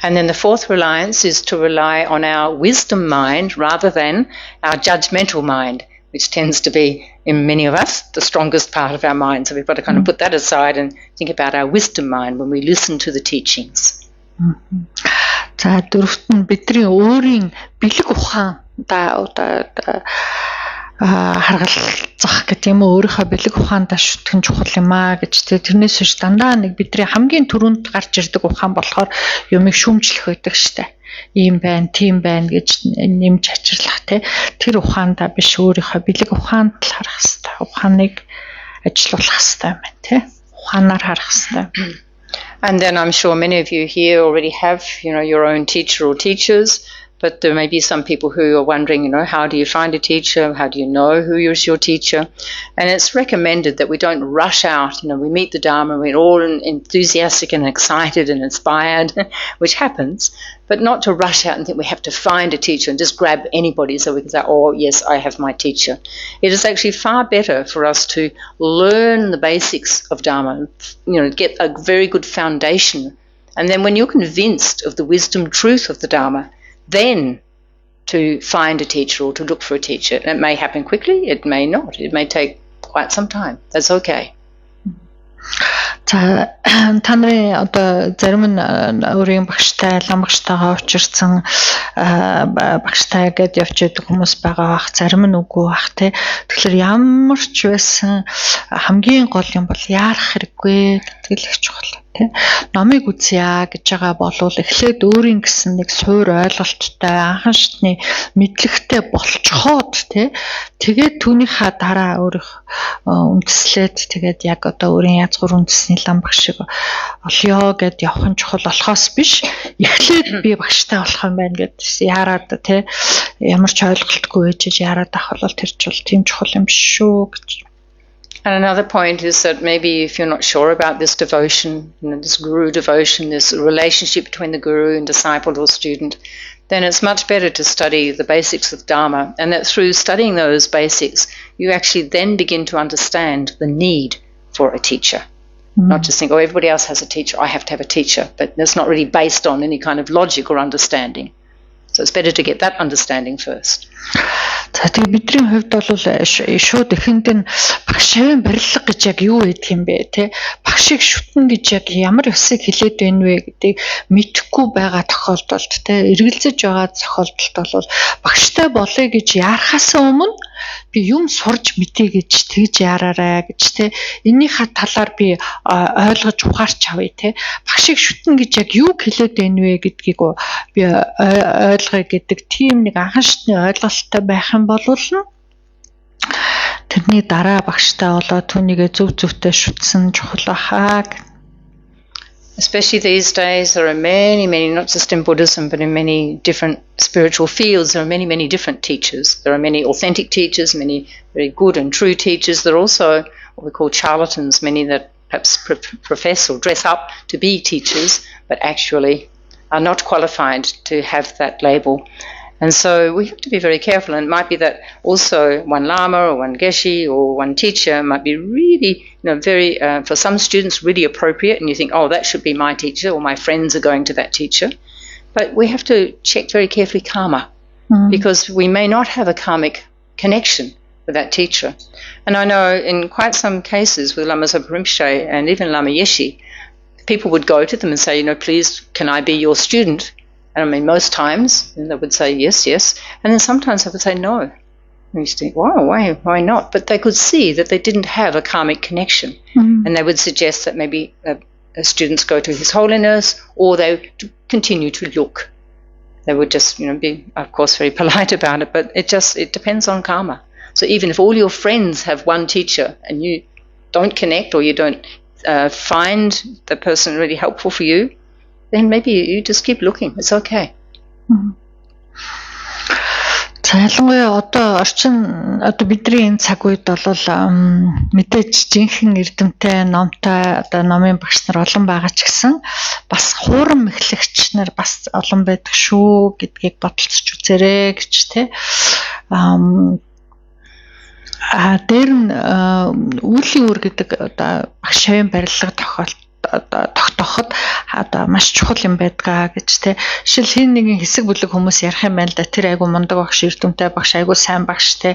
And then the fourth reliance is to rely on our wisdom mind rather than our judgmental mind, which tends to be, in many of us, the strongest part of our mind. So we've got to kind of put that aside and think about our wisdom mind when we listen to the teachings. За дөрөвт нь бидний өөрийн бэлэг ухаан харгалзах гэх юм уу өөрийнхөө бэлэг ухаандаа шүтгэн чухал юм аа гэж тэрнээс биш дандаа нэг бидний хамгийн түрүүнд гарч ирдэг ухаан болохоор юмыг шүүмжлэх байдаг штэ. Ийм байна, тийм байна гэж нэмж ачирлах те. Тэр ухаандаа биш өөрийнхөө бэлэг ухаанд л харах хэрэгтэй. Ухааныг ажилуулах хэрэгтэй юм байна те. Ухаанаар харах хэрэгтэй. And then I'm sure many of you here already have, your own teacher or teachers, but there may be some people who are wondering, how do you find a teacher? How do you know who is your teacher? And it's recommended that we don't rush out. We meet the Dharma, we're all enthusiastic and excited and inspired, which happens, but not to rush out and think we have to find a teacher and just grab anybody so we can say, oh, yes, I have my teacher. It is actually far better for us to learn the basics of Dharma, get a very good foundation. And then when you're convinced of the wisdom, truth of the Dharma, then to find a teacher or to look for a teacher. And it may happen quickly, it may not. It may take quite some time. That's okay. За та нарын одоо зарим нь өөрийн багштай, лам багштайгаа учирсан багштай гэдээ явж байдаг хүмүүс байгаа бах, зарим нь үгүй бах те. Тэгэхээр ямар ч байсан хамгийн гол юм бол яарах хэрэггүй гэдэг л их чухал те. Номыг үзье гэж байгаа болвол эхлээд өөрийн гэсэн нэг суур ойлголттой анхан шатны мэдлэгтэй болцоход те. Тэгээд түүнийхээ дараа өөрөх үндэслээд тэгээд яг одоо өөрийн язгуур үндэсний лам багш шиг олё гэд явах нь чухал болохоос биш эхлээд би багштай болох юм байна гэд яарад те ямар ч ойлголтгүй ээжж яарад авах бол тэр ч бол тийм чухал юм биш шүү гэж. And another point is that maybe if you're not sure about this devotion, this guru devotion, this relationship between the guru and disciple or student, then it's much better to study the basics of Dharma, and that through studying those basics, you actually then begin to understand the need for a teacher. Not just think, oh, everybody else has a teacher, I have to have a teacher, but that's not really based on any kind of logic or understanding. So it's better to get that understanding first. За тэгээ бидний хувьд бол шууд ихэнд нь багшийн барилга гэж яг юу гэдэг юм бэ те багшийг шүтэн гэж яг ямар ёсыг хэлээд байна вэ гэдгийг мэдэхгүй байгаа тохиолдолд те эргэлзэж байгаа тохиолдолд бол багштай болъё гэж яарахаас өмнө би юм сурж мэдээ гэж тэгж яараарай гэж те энийхээ талаар би ойлгож ухаарч авъя те багшийг шүтэн гэж яг юу хэлээд байна вэ гэдгийг би ойлгоё гэдэг тийм нэг анхан шатны ойлголттой байх юм бол тэрний дараа багштай болоод түүнийгээ зөв зөвтэй шүтсэн чухал бахаа. Especially these days, there are many, not just in Buddhism, but in many different spiritual fields, there are many different teachers. There are many authentic teachers, many very good and true teachers. There are also what we call charlatans, many that perhaps profess or dress up to be teachers, but actually are not qualified to have that label. And so we have to be very careful, and it might be that also one lama or one geshe or one teacher might be really, very, for some students, really appropriate, and you think, oh, that should be my teacher, or my friends are going to that teacher. But we have to check very carefully karma. because we may not have a karmic connection with that teacher. And I know in quite some cases with Lama Zopa Rinpoche and even Lama Yeshe, people would go to them and say, please, can I be your student? And I mean, most times they would say yes, yes. And then sometimes they would say no. And you used to think, wow, why not? But they could see that they didn't have a karmic connection. And they would suggest that maybe students go to His Holiness, or they continue to look. They would just, be, of course, very polite about it, but it depends on karma. So even if all your friends have one teacher and you don't connect, or you don't find the person really helpful for you, then maybe you just keep looking. It's okay. За ялангуяа одоо бидний энэ цаг үед бол мэдээж жинхэнэ эрдэмтэй номтой одоо номын багш нар олон байгаа ч гэсэн бас хуурам эхлэгч нар бас олон байдаг шүү гэдгийг бодолцож үзээрэй гэж тий. Дээр нь үлийн үр гэдэг одоо багшийн барилга тогтооход одоо маш чухал юм байдгаа гэж тий. Жишээл хин нэгэн хэсэг бүлэг хүмүүс ярих юм байна л да. Тэр айгу мундаг багш, эрдэмтэй багш, айгу сайн багш тий.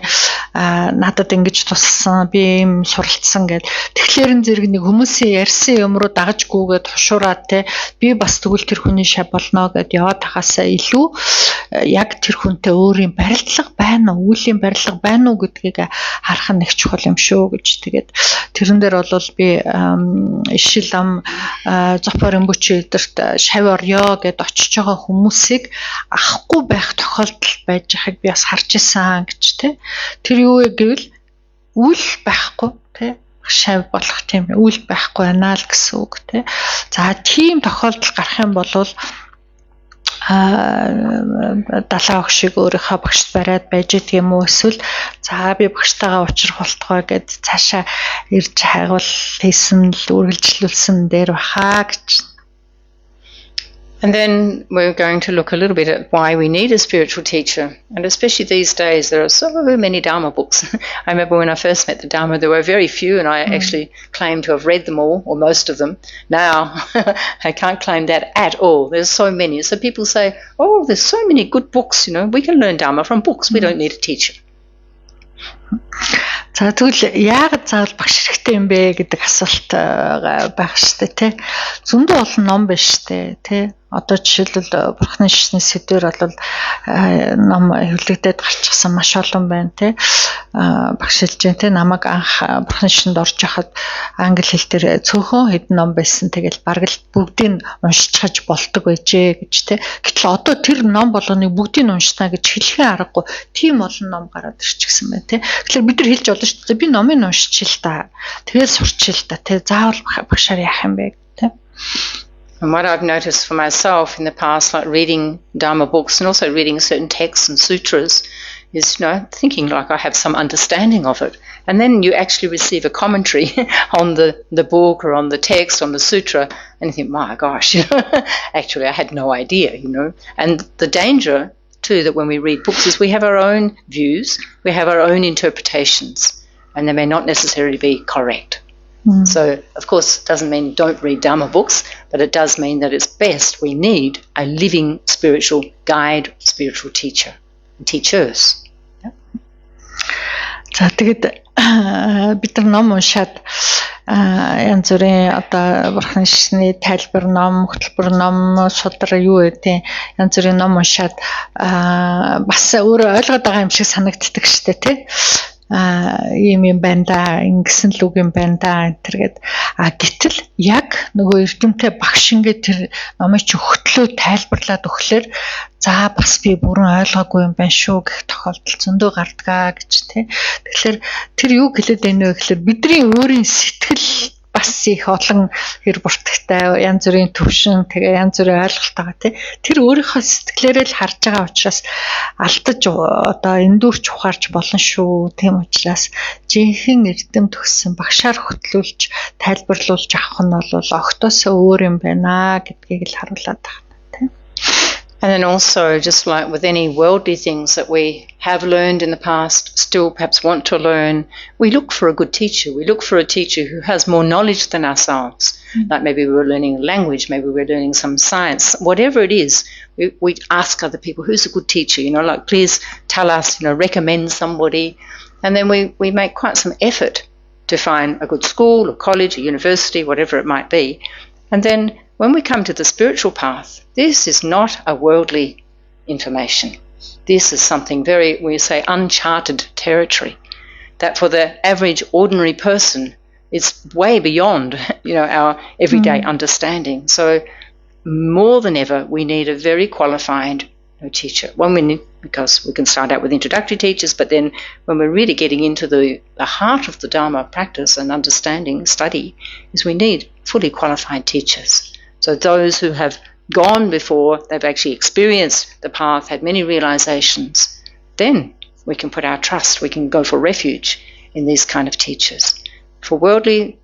Надад ингэж туссан, би юм суралцсан гэд. Тэгэхээр энэ зэрэг нэг хүмүүсийн ярьсан юм руу дагаж гүгээд хушуураад тий. Би бас тэгвэл тэр хүний шав болно гэд яваад тахаасаа илүү яг тэр хүнтэй өөрийн барилдлага байна уу, үлийн барилга байна уу гэдгийг харах нь их чухал юм шүү гэж тэгээд тэрэн дээр бол би ишил ам Zopa Rinpoche эдэрт шав орё гэд очиж байгаа хүмүүсийг авахгүй байх тохиолдол байж байгааг би бас харж ирсэн гэж тий. Тэр юу вэ гэвэл үл байхгүй тий. Шав болох тийм үл байхгүй байна л гэсэн үг тий. За тийм тохиолдол гарах юм бол далаа өгшиг өөрийнхөө багшд бариад байж идэх юм уу эсвэл за би багштайгаа уулзах болтгой гэд цаашаа ирж хайгуул хийсэн л үргэлжлүүлсэн дээр бахаа гэж. And then we're going to look a little bit at why we need a spiritual teacher. And especially these days, there are so many Dharma books. I remember when I first met the Dharma, there were very few, and I actually claimed to have read them all, or most of them. Now, I can't claim that at all. There's so many. So people say, oh, there's so many good books, we can learn Dharma from books. We don't need a teacher. За тэгвэл яагаад заавал багш хэрэгтэй юм бэ гэдэг асуулт байх штэ тий. Зөндөө олон ном биш штэ тий. Одоо жишээлбэл Бурхны шишний сэдвэр бол ном хөвлөгдөд гарчихсан маш олон байна тий. Багшилж дээ тий. Намайг анх Бурхны шишинд орж яхад англи хэл дээр цөөхөн хэдэн ном байсан. Тэгэл бараг л бүгдийг уншиж болдог байжээ гэж тий. Гэтэл одоо тэр ном болгоныг бүгдийг уншнаа гэж хэлэхин аргагүй тийм олон ном гараад ирчихсэн байна тий. Тэгэхээр бид нар хэлж болно шүү дээ. Би номыг уншчих л та. Тэгэл сурчих л та тий. Заавал багшаар яах юм бэ тий. And what I've noticed for myself in the past, like reading Dharma books and also reading certain texts and sutras, is, thinking like I have some understanding of it. And then you actually receive a commentary on the book or on the text, on the sutra, and you think, my gosh, actually I had no idea, And the danger, too, that when we read books is we have our own views, we have our own interpretations, and they may not necessarily be correct. So, of course, it doesn't mean don't read Dharma books, but it does mean that it's best we need a living spiritual guide, spiritual teacher, and teachers. За тэгээд бид нар ном уншаад янз бүрийн одоо Бурхны шишний тайлбар ном, хөтөлбөр ном, судар юу гэдэг янз бүрийн ном уншаад бас өөрөө ойлгоод байгаа юм шиг санагддаг штэ тий. Ийм байна да, ингэсэн л үг юм байна да энтергээд гэтэл яг нөгөө эрдэмтэй багш ингээд тэр номыг чи хөтлөө тайлбарлаад өглөөр за бас би бүрэн ойлгоогүй юм байна шүү гэх тохиолдол зөндөө гардгаа гэж тий. Тэгэхээр тэр юу хэлээд байна вэ гэхээр бидний өөрийн сэтгэл бас их олон хэр бүртгэгтэй янз бүрийн төвшин тэгээ янз бүрийн ойлголтойгоо тий. Тэр өөрийнхөө сэтгэлээрээ л харж байгаа учраас алдаж одоо эндүрч ухаарч болно шүү. Тийм учраас жинхэнэ эрдэм төгссөн багшаар хөтлүүлж тайлбарлуулж авах нь бол огтоосоо өөр юм байна гэдгийг л харуулад байна тий. And then also, just like with any worldly things that we have learned in the past, still perhaps want to learn, we look for a good teacher. We look for a teacher who has more knowledge than ourselves. Like maybe we were learning a language, maybe we're learning some science, whatever it is, we ask other people, who's a good teacher? Like please tell us, recommend somebody. And then we make quite some effort to find a good school, a college, a university, whatever it might be. And then when we come to the spiritual path, this is not a worldly information. This is something very, we say, uncharted territory, that for the average ordinary person, it's way beyond, our everyday understanding. So more than ever, we need a very qualified teacher. Because we can start out with introductory teachers, but then when we're really getting into the heart of the Dharma practice and understanding, study, is we need fully qualified teachers. So those who have gone before, they've actually experienced the path, had many realizations, then we can put our trust, we can go for refuge in these kind of teachers. For worldly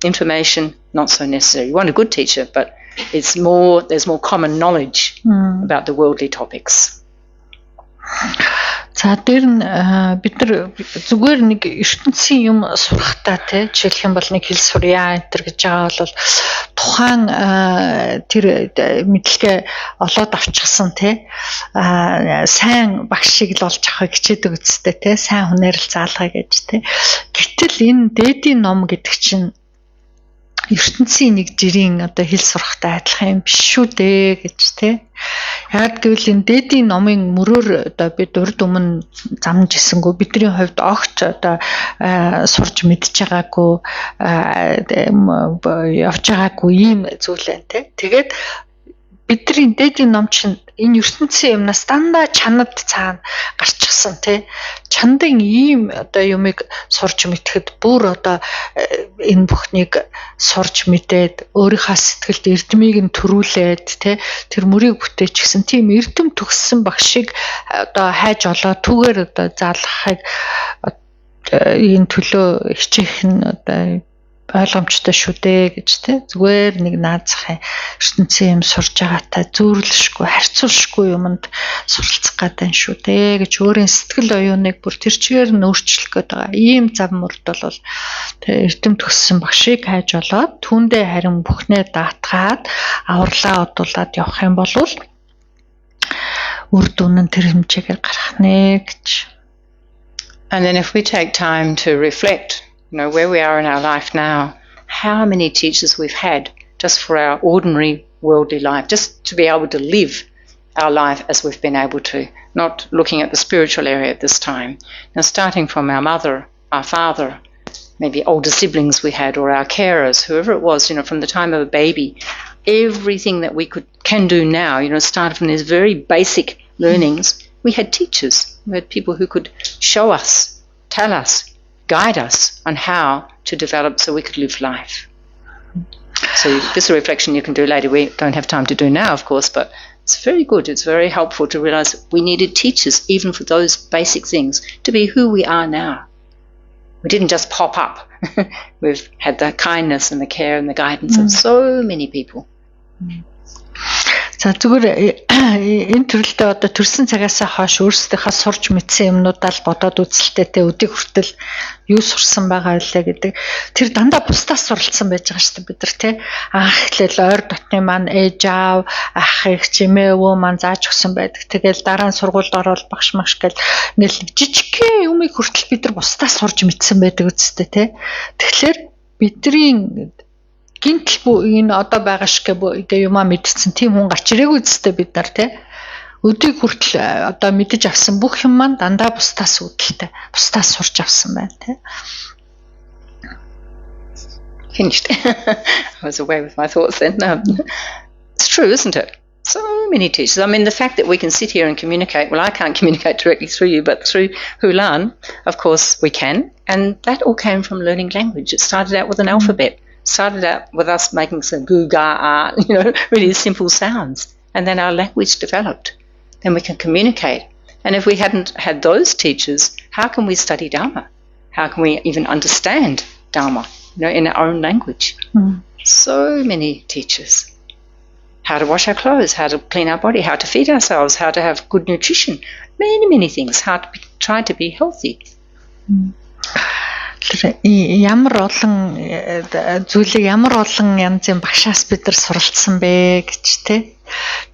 information, not so necessary. You want a good teacher, but there's more common knowledge about the worldly topics. За дээр нь бид нар зүгээр нэг ертөнцийн юм сурахтаа те жишээлх юм бол нэг хэл сурья энэ гэж байгаа бол тухайн тэр мэдлэгээ олоод авчихсан те сайн багш шиг л болж авахыг хичээдэг үстэй те сайн хүнээр л заалгая гэж те. Гэтэл энэ дээдийн ном гэдэг чинь ертөнцийн нэг жирийн хэл сурахтай адилхан юм биш шүү дээ гэж те. Яг гэвэл энэ дээдийн номын мөрөөр бид урд өмнө замж исэнгүү бидний хувьд огт сурж мэдж байгаагүй явж байгаагүй ийм зүйл байна те. Тэгээд бидний дээдийн ном чинь энэ ертөнцийн юмнаас дандаа чанад цаана гарчихсан те. Чандын ийм юмыг сурж мэдхэд бүр энэ бүхнийг сурж мэдээд өөрийнхөө сэтгэлд эрдмийг нь төрүүлээд те тэр мөрийг бүтээчихсэн тийм эрдэм төгссөн багшийг хайж олоо түүгээр заалгахыг энэ төлөө хичээх нь ойлгомжтой шүү дээ гэж те зүгээр нэг наазахын ертөнцийн юм сурж байгаатай зөөрлөшгүй харьцуулшгүй юмд суралцах гэдэг нь шүү дээ гэж өөрийн сэтгэл оюуныг бүр тэр чигээр нь өөрчлөх гээд байгаа. Ийм зам мөрд бол те эрдэм төгссөн багшийг хайж олоод түүндээ харин бүхнээ даатгаад авралаа одуулаад явах юм бол үр дүн нь тэр хэмжээгээр гарах нэ гэж. And then if we take time to reflect where we are in our life now, how many teachers we've had just for our ordinary worldly life, just to be able to live our life as we've been able to, not looking at the spiritual area at this time. Now, starting from our mother, our father, maybe older siblings we had, or our carers, whoever it was, from the time of a baby, everything that we can do now, started from these very basic learnings, we had teachers. We had people who could show us, tell us, guide us on how to develop so we could live life. So this is a reflection you can do later. We don't have time to do now, of course, but it's very good. It's very helpful to realize we needed teachers even for those basic things to be who we are now. We didn't just pop up. We've had the kindness and the care and the guidance of so many people. За зүгээр энэ төрөлтөө төрсэн цагаас хойш өөрсдийнхөө сурч мэдсэн юмнуудаа л бодоод үзэлтэй өдийг хүртэл юу сурсан байгаа вэ гэдэг. Тэр дандаа бусдаас суралцсан байж байгаа шүү дээ бид нар те. Анх эхлээл ойр дотны маань ээж аав, ах их чимээ өвөө маань зааж өгсөн байдаг. Тэгэл дараа нь сургуульд ороод багш магш гэл ингээл жижигхэн юмыг хүртэл бид нар бусдаас сурч мэдсэн байдаг үстэй те. Тэгэхээр бидний гинтл энэ одоо байгаа шиг юмаа мэдсэн тийм хүн гарч ирээгүй үстэй бид нар те өдийг хүртэл одоо мэдэж авсан бүх юм маань дандаа бусдаас үүдэлтэй бусдаас сурч авсан байна те. Finished. I was away with my thoughts then. No. It's true, isn't it? So many teachers. I mean, the fact that we can sit here and communicate, well, I can't communicate directly through you, but through Hulan, of course, we can. And that all came from learning language. It started out with an alphabet. Started out with us making some goo, ga, ah, really simple sounds. And then our language developed. Then we can communicate. And if we hadn't had those teachers, how can we study Dharma? How can we even understand Dharma, in our own language? So many teachers. how to wash our clothes, how to clean our body, how to feed ourselves, how to have good nutrition, many things, how to try to be healthy. Ямар олон зүйлийг ямар олон янзын багшаас бид нар суралцсан бэ гэж тий.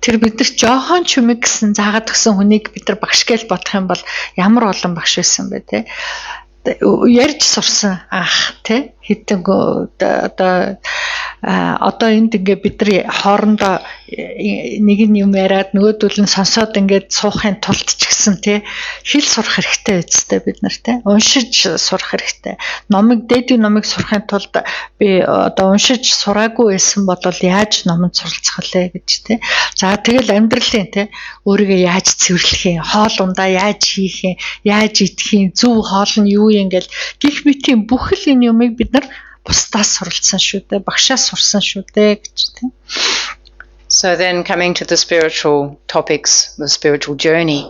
Тэр бид нар жоохон ч юмэг гэсэн заагаад өгсөн хүнийг бид нар багш гэж бодох юм бол ямар олон багш байсан бэ тий. Ярьж сурсан ах тий. Хэдэн одоо энд ингээ бидний хоорондоо нэг юм яриад нөгөөдөл нь сонсоод ингээд суухын тулд ч гэсэн тий хэл сурах хэрэгтэй үсттэй бид нар тий уншиж сурах хэрэгтэй. Дээдийн номыг сурахын тулд би одоо уншиж сураагүй байсан бол яаж номонд суралцах вэ гэж тий. За тэгэл амьдралын тий өөрийгөө яаж цэвэрлэх юм, хоол ундаа яаж хийх юм, яаж идэх юм, зөв хоол нь юу юм гэл гих мэтийн бүх л энэ юмыг бид нар бусдаас суралцсан шүү дээ, багшаас сурсан шүү дээ гэж тийм. So then coming to the spiritual topics, the spiritual journey,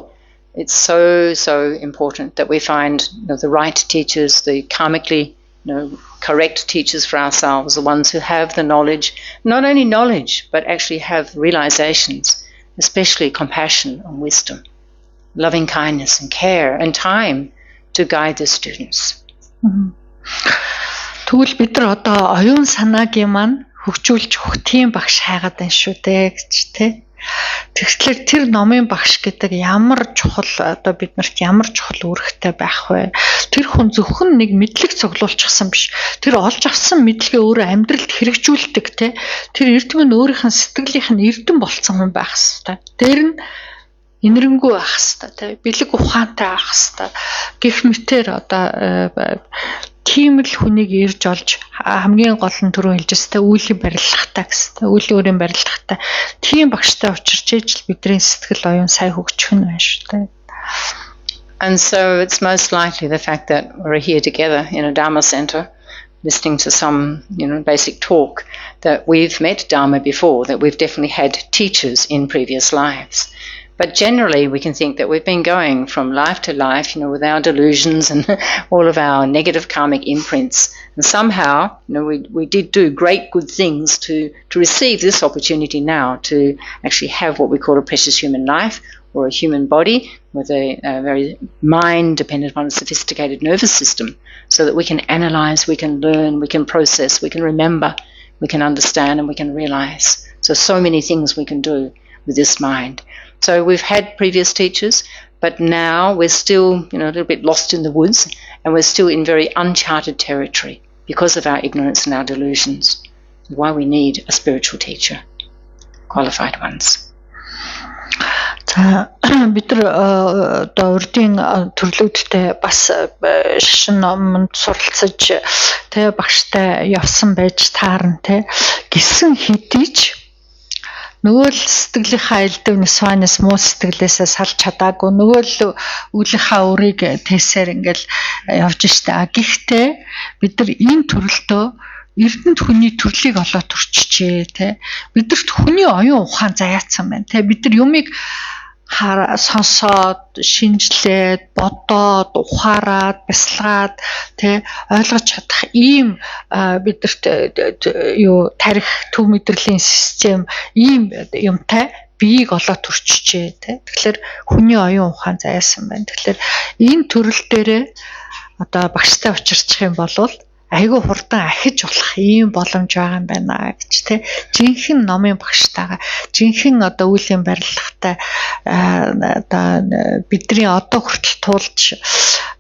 it's so important that we find the right teachers, the karmically correct teachers for ourselves, the ones who have the knowledge, not only knowledge, but actually have realizations, especially compassion and wisdom, loving kindness and care and time to guide the students. Тэгвэл бид нар одоо оюун санаагийн маань хөгжүүлж өгөх тийм багш хайгаад байна шүү дээ гэж тий. Тэгэхээр тэр номын багш гэдэг ямар чухал одоо биднэрт ямар чухал үүрэгтэй байх вэ? Тэр хүн зөвхөн нэг мэдлэг цуглуулчихсан биш. Тэр олж авсан мэдлэгээ өөрөө амьдралд хэрэгжүүлдэг тий. Тэр эрдэм нь өөрийнх нь сэтгэлийнх нь эрдэм болцсон хүн байх хэрэгтэй. Тэр нь инэрэнгүү байх хэрэгтэй тий. Бэлэг ухаантай байх хэрэгтэй. Гэх мэтээр одоо тийм л хүнийг ирж олж хамгийн гол нь түрүү хэлжстэй үеийн барилгахтай гэсэн. Үеийн барилгахтай. Тийм багштай учирч ижил бидний сэтгэл оюун сайн хөгжих нь байна шүү дээ. And so it's most likely the fact that we're here together in a Dharma center listening to some, basic talk, that we've met Dharma before, that we've definitely had teachers in previous lives. But generally, we can think that we've been going from life to life, with our delusions and all of our negative karmic imprints. And somehow, we did do great good things to receive this opportunity now to actually have what we call a precious human life, or a human body with a very mind dependent on a sophisticated nervous system, so that we can analyze, we can learn, we can process, we can remember, we can understand, and we can realize. So many things we can do with this mind. So we've had previous teachers, but now we're still, a little bit lost in the woods, and we're still in very uncharted territory because of our ignorance and our delusions. Why we need a spiritual teacher, qualified ones. За бид нар одоо урдын төрлүүдтэй бас шин номонд суралцаж тэ багштай явсан байж таарна тэ гисэн хэдийч нөгөө л сэтгэлийнхаа элдэв нисванаас муу сэтгэлээсээ салж чадаагүй нөгөө л үлийнхаа өрийг тээсээр ингээл явж штэ. Гэхдээ бид нар энэ төрөлтөө Эрдэнэт хүний төрлийг олоод төрчихжээ тэ. Бидэрт хүний оюун ухаан заяатсан байна тэ. Бид нар юмыг сонсоод, шинжлээд, бодоод, ухаарад, бясалгаад тэ ойлгож чадах ийм бидэрт тарих төв мэдрэлийн систем ийм юмтай биеийг олоод төрчихжээ тэ. Тэгэхээр хүний оюун ухаан заяасан байна. Тэгэхээр энэ төрөл дээрээ одоо багштай учирчих юм бол айгүй хурдан ахиж болох ийм боломж байгаа юм байна гэж тий. Жинхэнэ номын багштайгаа, жинхэнэ одоо үеийн барилгатай одоо бидний одоо хүртэл туулж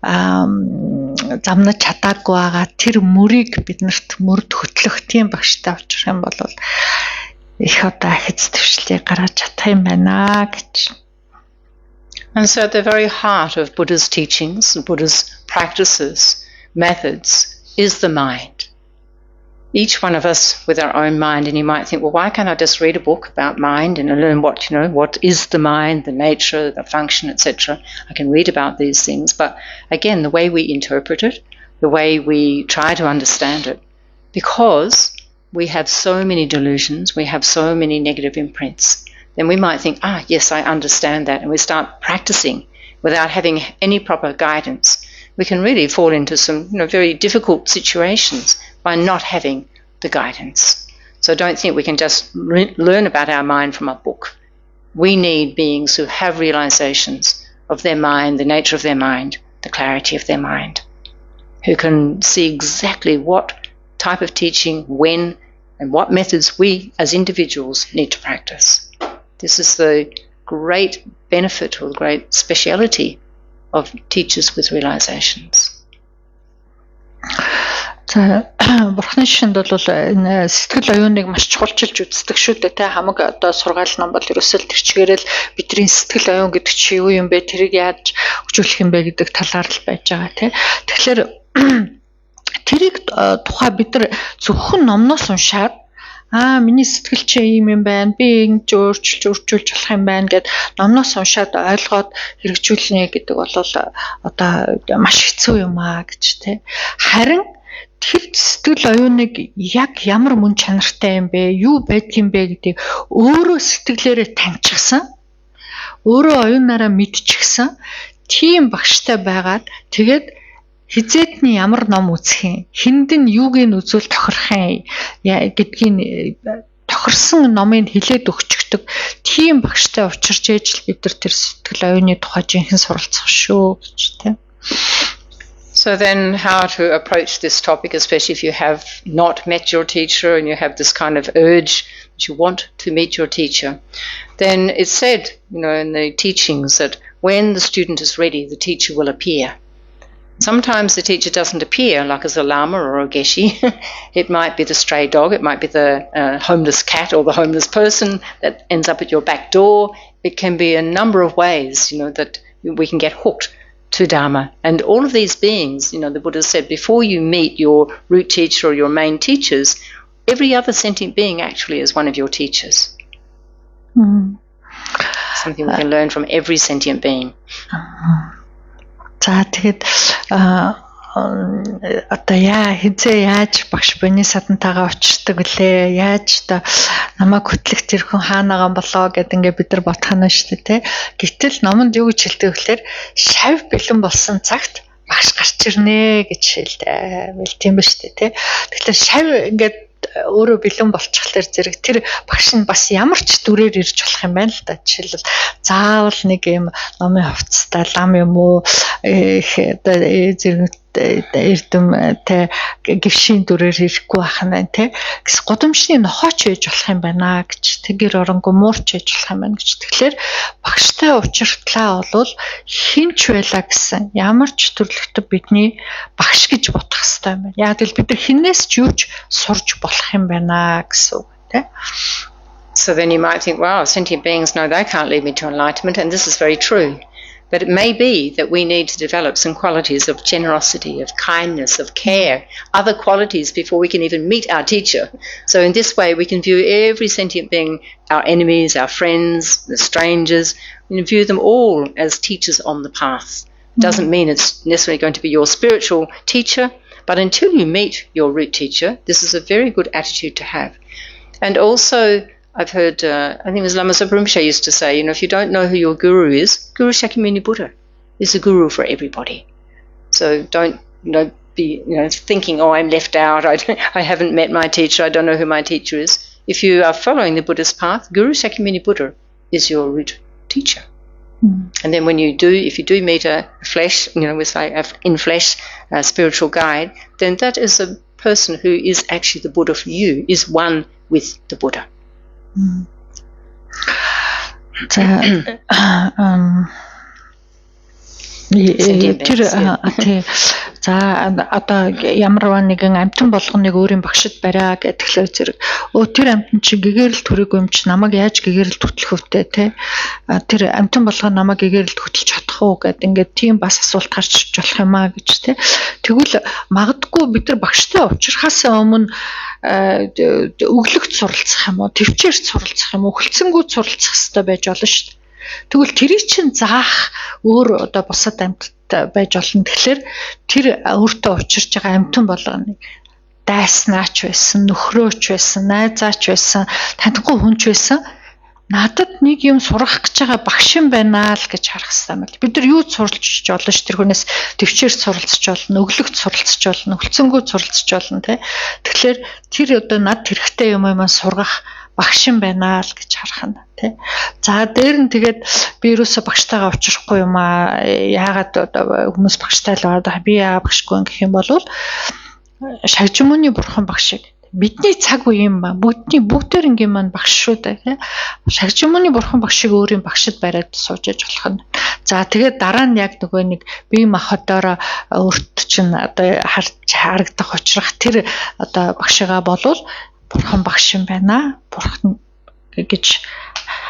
замнаж чадаагүй байгаа тэр мөрийг биднэрт мөрд хөтлөх тийм багштай учрах юм бол их одоо ахиц төвшлийг гаргаж чадах юм байна гэж. And so at the very heart of Buddha's teachings, Buddha's practices, methods, is the mind. Each one of us with our own mind, and you might think, well, why can't I just read a book about mind and learn what is the mind, the nature, the function, etc. I can read about these things, but again, the way we interpret it, the way we try to understand it, because we have so many delusions, we have so many negative imprints, then we might think, yes, I understand that, and we start practicing without having any proper guidance. We can really fall into some very difficult situations by not having the guidance. So don't think we can just learn about our mind from a book. We need beings who have realizations of their mind, the nature of their mind, the clarity of their mind, who can see exactly what type of teaching, when, and what methods we as individuals need to practice. This is the great benefit or the great speciality of teachers with realizations. За бурхны шинд бол энэ сэтгэл оюуныг маш чухалчилж үздэг шүү дээ. Тэ хамаг одоо сургаал ном бол ерөөсөө тэр чигээрэл бидний сэтгэл оюун гэдэг чи юу юм бэ? Тэрийг яаж хөгжүүлэх юм бэ гэдэг талаар л байж байгаа тий. Тэгэхээр тэрийг тухай бид нар зөвхөн номноос уншаад миний сэтгэл чи ийм юм байна. Би ингэж өөрчилж болох юм байна гэд номноос уншаад ойлгоод хэрэгжүүлнэ гэдэг бол одоо маш хэцүү юм гэж тий. Харин тэр сэтгэл оюуныг яг ямар мөн чанартай юм бэ? Юу байдаг юм бэ гэдгийг өөрөө сэтгэлээрээ таньчихсан. Өөрөө оюунаараа мэдчихсэн. Тийм багштай байгаад тэгээд хизээд нь ямар ном үзэх юм? Хэнд нь юуг нь үзүүл тохирох юм гэдгийг тохирсон номыг хилээд өгчдөг. Тийм багштай учирч ээж л бид нар тэр сэтгэл оюуны тухай жинхэнэ суралцах шүү гэж тийм. So then how to approach this topic, especially if you have not met your teacher and you have this kind of urge that you want to meet your teacher, then it's said, in the teachings that when the student is ready, the teacher will appear. Sometimes the teacher doesn't appear, like as a lama or a geshe. It might be the stray dog, it might be the homeless cat or the homeless person that ends up at your back door. It can be a number of ways, that we can get hooked to Dharma. And all of these beings, the Buddha said, before you meet your root teacher or your main teachers, every other sentient being actually is one of your teachers. Something we can learn from every sentient being. За тэгэд одоо яаж багш бүний садантайгаа учирдаг вүлээ? Яаж одоо намайг хөтлөх тэр хүн хаанагаан болоо гэд ингээ бид нар бодох нь шүү дээ, тэ. Гэтэл номонд юу гэж хэлдэг вэхээр шав бэлэн болсон цагт багш гарч ирнэ гэж хэлдэг. Wel тийм ба шүү дээ, тэ. Тэгэхээр шав ингээд өөрөө бэлэн болчихлоор зэрэг тэр багш нь бас ямар ч дүрээр ирж болох юм байна л да. Жишээлбэл заавал нэг юм номын хувцастай лам юм уу зэрэг эрдэм тэ гівшийн дүрээр ирэхгүй байх нь байна тэ. Гэс годомчны нохооч ээж болох юм байна гэж тэгэр оронгоо муурч ээж болох юм байна гэж. Тэгэхээр багштай учиртлаа болвол хинч байла гэсэн ямар ч төрлөختөд бидний багш гэж бодох хэрэгтэй юм байна. Яг л бид нар хинээс ч юуч сурж болох юм байна гэсэн үг тэ. So then you might think, wow, sentient beings know they can't lead me to enlightenment, and this is very true. But it may be that we need to develop some qualities of generosity, of kindness, of care, other qualities before we can even meet our teacher. So in this way, we can view every sentient being, our enemies, our friends, the strangers, we can view them all as teachers on the path. Doesn't mean it's necessarily going to be your spiritual teacher, but until you meet your root teacher, this is a very good attitude to have. And also, I've heard, I think it was Lama Zopa Rinpoche used to say, if you don't know who your guru is, Guru Shakyamuni Buddha is a guru for everybody. So don't, be, thinking, I'm left out, I haven't met my teacher, I don't know who my teacher is. If you are following the Buddhist path, Guru Shakyamuni Buddha is your root teacher. And then if you do meet a flesh, we say in flesh spiritual guide, then that is a person who is actually the Buddha for you, is one with the Buddha. За одоо ямар нэгэн амтан болгоныг өөрийн багшд бариа гэхлээр зэрэг тэр амтан чи гэгэрэл төрөг юм чи намайг яаж гэгэрэл хөтлөх вүтэй те тэр амтан болгоо намайг гэгэрэл хөтлөж чадах уу гэд ингээд тийм бас асуулт гарч болох юм аа гэж те тэгвэл магадгүй бид нар багштай уулзахаас өмнө өглөгт суралцах юм уу төвчээрт суралцах юм уу хөлцөнгүүд суралцах хэрэгтэй байж болно шүү дээ. Тэгвэл тэрийг чинь заах өөр одоо бусад амьтад байж болно. Тэгэхээр тэр өөртөө учирч байгаа амьтан болгоныг дайснаач байсан, нөхрөөч байсан, найзаач байсан, таньдгүй хүнч байсан надад нэг юм сургах гэж байгаа багш юм байна л гэж харах хэрэгтэй юм. Бид нар юу суралцж болно ш тэр хүнээс төвчээр суралцж болно, өглөгт суралцж болно, хөлцөнгөө суралцж болно тий. Тэгэхээр тэр одоо над хэрэгтэй юм сургах багш юм байна л гэж харах нь тий. За дээр нь тэгээд би юусоо багштайгаа уулзрахгүй юм аа. Яагаад одоо хүмүүс багштай л байгаа би багшгүй гэх юм бол шагжмууны бурхан багшиг бидний цаг үе юм ба бүгдээр ингийн маань багш шүү дээ. Шагжмууны бурхан багшиг өөрийн багшид бариад суужиж болох нь. За тэгээд дараа нь яг нөгөө нэг бие махбодоор өөрт чинь одоо харагдах учрах тэр одоо багшигаа болвол бурхан багш юм байна. Бурхан гэж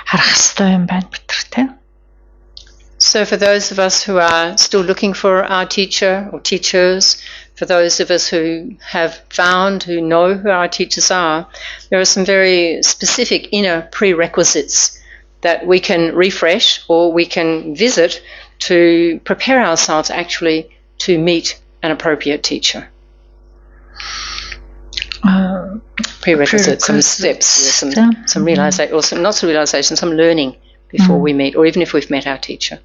харах хэрэгтэй юм байна бид нар тийм. So for those of us who are still looking for our teacher or teachers, for those of us who have found, who know who our teachers are, there are some very specific inner prerequisites that we can refresh or we can visit to prepare ourselves actually to meet an appropriate teacher. Prerequisites, some steps, some realization, or some, not some realization, some learning before we meet, or even if we've met our teacher.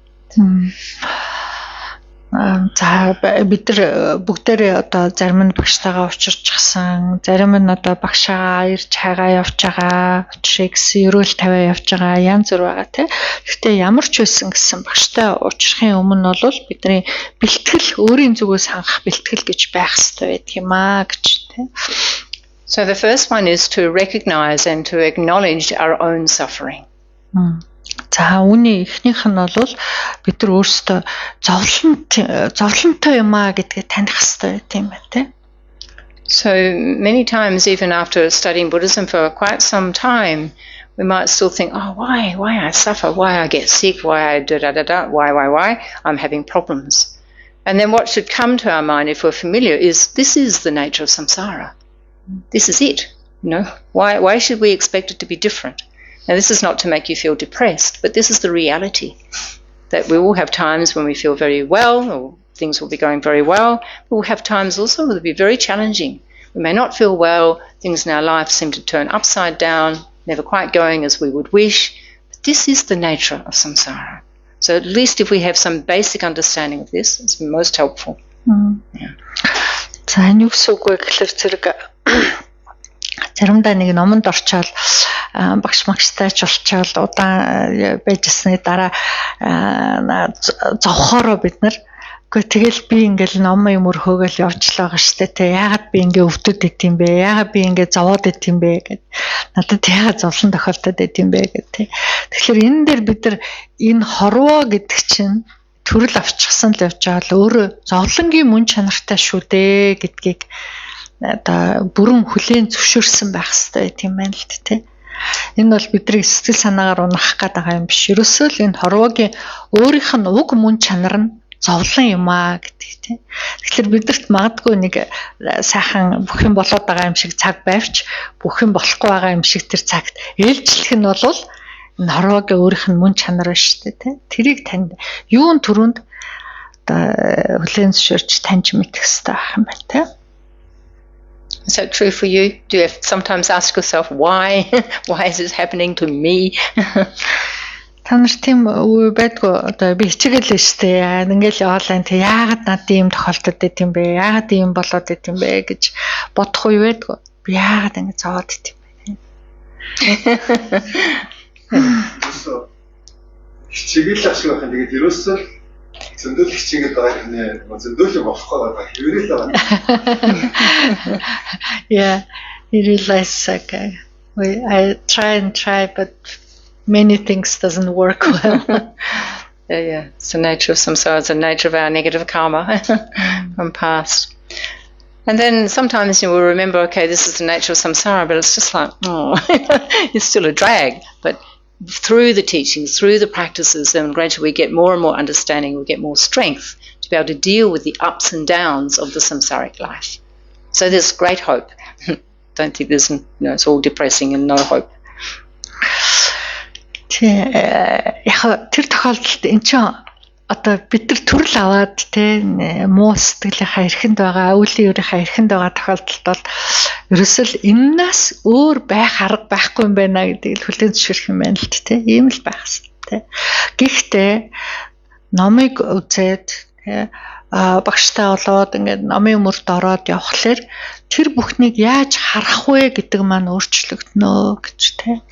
За бид нар бүгдээрээ одоо зарим нь багштайгаа уулзчихсан, зарим нь одоо багшаа ирж хайгаа явж байгаа, жишээ ерөөл тавиа явж байгаа янз бүр байгаа тийм. Гэхдээ ямар ч байсан гэсэн багштай уулзахын өмнө бол бидний бэлтгэл өөрийн зүгээс хангах бэлтгэл гэж байх хэрэгтэй байдаг юм аа гэж тийм. So the first one is to recognize and to acknowledge our own suffering. За үүний эхнийх нь бол бид нар өөрсдөө зовлонтой юм аа гэдгээ таних хэрэгтэй тийм байх тийм. So many times even after studying Buddhism for quite some time we might still think, oh why I suffer, why I get sick, why I why I'm having problems. And then what should come to our mind if we're familiar is this is the nature of samsara. This is it. You know, why should we expect it to be different? Now, this is not to make you feel depressed, but this is the reality, that we will have times when we feel very well, or things will be going very well, but we'll have times also that will be very challenging. We may not feel well, things in our life seem to turn upside down, never quite going as we would wish, but this is the nature of samsara. So at least if we have some basic understanding of this, it's most helpful. За энэ юу гэсэн үг вэ гэхэлэр зэрэг заримдаа нэг номонд орчоод багш магштай ч болчоод удаан байжсны дараа зовхороо бид нар үгүй тэгэл би ингээл ном юм өрхөөгөл явжлаа байгаа штэ тэ яагаад би ингээ өвдөд идэм бэ яагаад би ингээ зовоод идэм бэ гэд надад яагаад зовлон тохиолдод идэм бэ гэд тэ тэгэхээр энэ дээр бид нар энэ хорвоо гэдэг чинь төрөл авчихсан л явж байгаа л өөрөө зовлонгийн мөн чанартай шүү дээ гэдгийг одоо бүрэн хүлээн зөвшөөрсөн байх хэрэгтэй тийм байна л тэ. Энэ бол бидний сэтгэл санаагаар унах гээд байгаа юм биш. Ерөөсөө л энэ хорвоогийн өөрийнх нь уг мөн чанар нь зовлон юм аа гэдэг тийм. Тэгэхээр бидэрт магадгүй нэг сайхан бүх юм болоод байгаа юм шиг цаг байвч бүх юм болохгүй байгаа юм шиг тэр цагт ээлжлэх нь бол энэ хорвоогийн өөрийнх нь мөн чанар байна шүү дээ тийм. Тэрийг танд юун төрөнд одоо хүлээн зөвшөөрч таньж мэдэх хэрэгтэй байх юм байна тийм. Is that true for you? Do you have sometimes ask yourself why is this happening to me? Та нар тийм үе байдгүй одоо би хичээгэл штэ. Ингээл яваалаа тэ яагаад надад ийм тохиолдод идэм бэ? Яагаад ийм болоод идэм бэ гэж бодох үе байдгүй. Би яагаад ингэ зовоод идэм бэ? Хичээгэл ашиг байх юм. Тэгээд ерөөсөө зөндөл хичээгээд байгаа юм нэ. Зөндөл болохгүй байгаа. Хэвээрэл байгаа. Yeah, you realize okay. I try but many things doesn't work well. Yeah. It's the nature of samsara, it's the nature of our negative karma from past. And then sometimes you will remember, okay, this is the nature of samsara, but it's just like, it's still a drag. But through the teachings, through the practices, then gradually we get more and more understanding, we get more strength to be able to deal with the ups and downs of the samsaric life. So there's great hope. Don't think there's, it's all depressing and no hope. Тэр тохиолдолд энэ чинь одоо бид нар төрөл аваад те муу сэтгэлийнхаа эрхэнд байгаа, өвлийн өөрийнхөө эрхэнд байгаа тохиолдолд бол ерөөсөл энэс өөр байх арга байхгүй юм байна гэдгийг хүлээн зөвшөөрөх юм байна л те. Ийм л байх хэрэгтэй. Гэхдээ номыг үзээд те багштай болоод ингээд номын өмөрт ороод явхлаар тэр бүхнийг яаж харах вэ гэдэг маань өөрчлөгдөнө гэж те.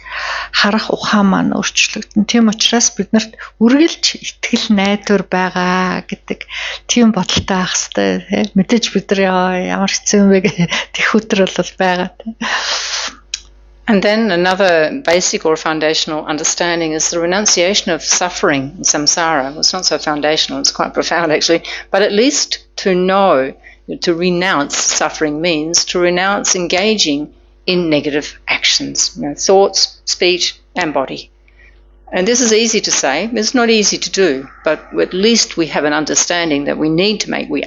Харах ухаан маань өөрчлөгдөн. Тийм учраас биднэрт үргэлж итгэл найдвар байгаа гэдэг тийм бодолтой байх хэрэгтэй те. Мэдээж бид нар ямар хэцүү юм бэ гэх тех өдөр бол байгаа те. And then another basic or foundational understanding is the renunciation of suffering, samsara. It's not so foundational, it's quite profound actually, but at least to know, to renounce suffering means to renounce engaging in negative actions, thoughts, speech and body. And this is easy to say, it's not easy to do, but at least we have an understanding that we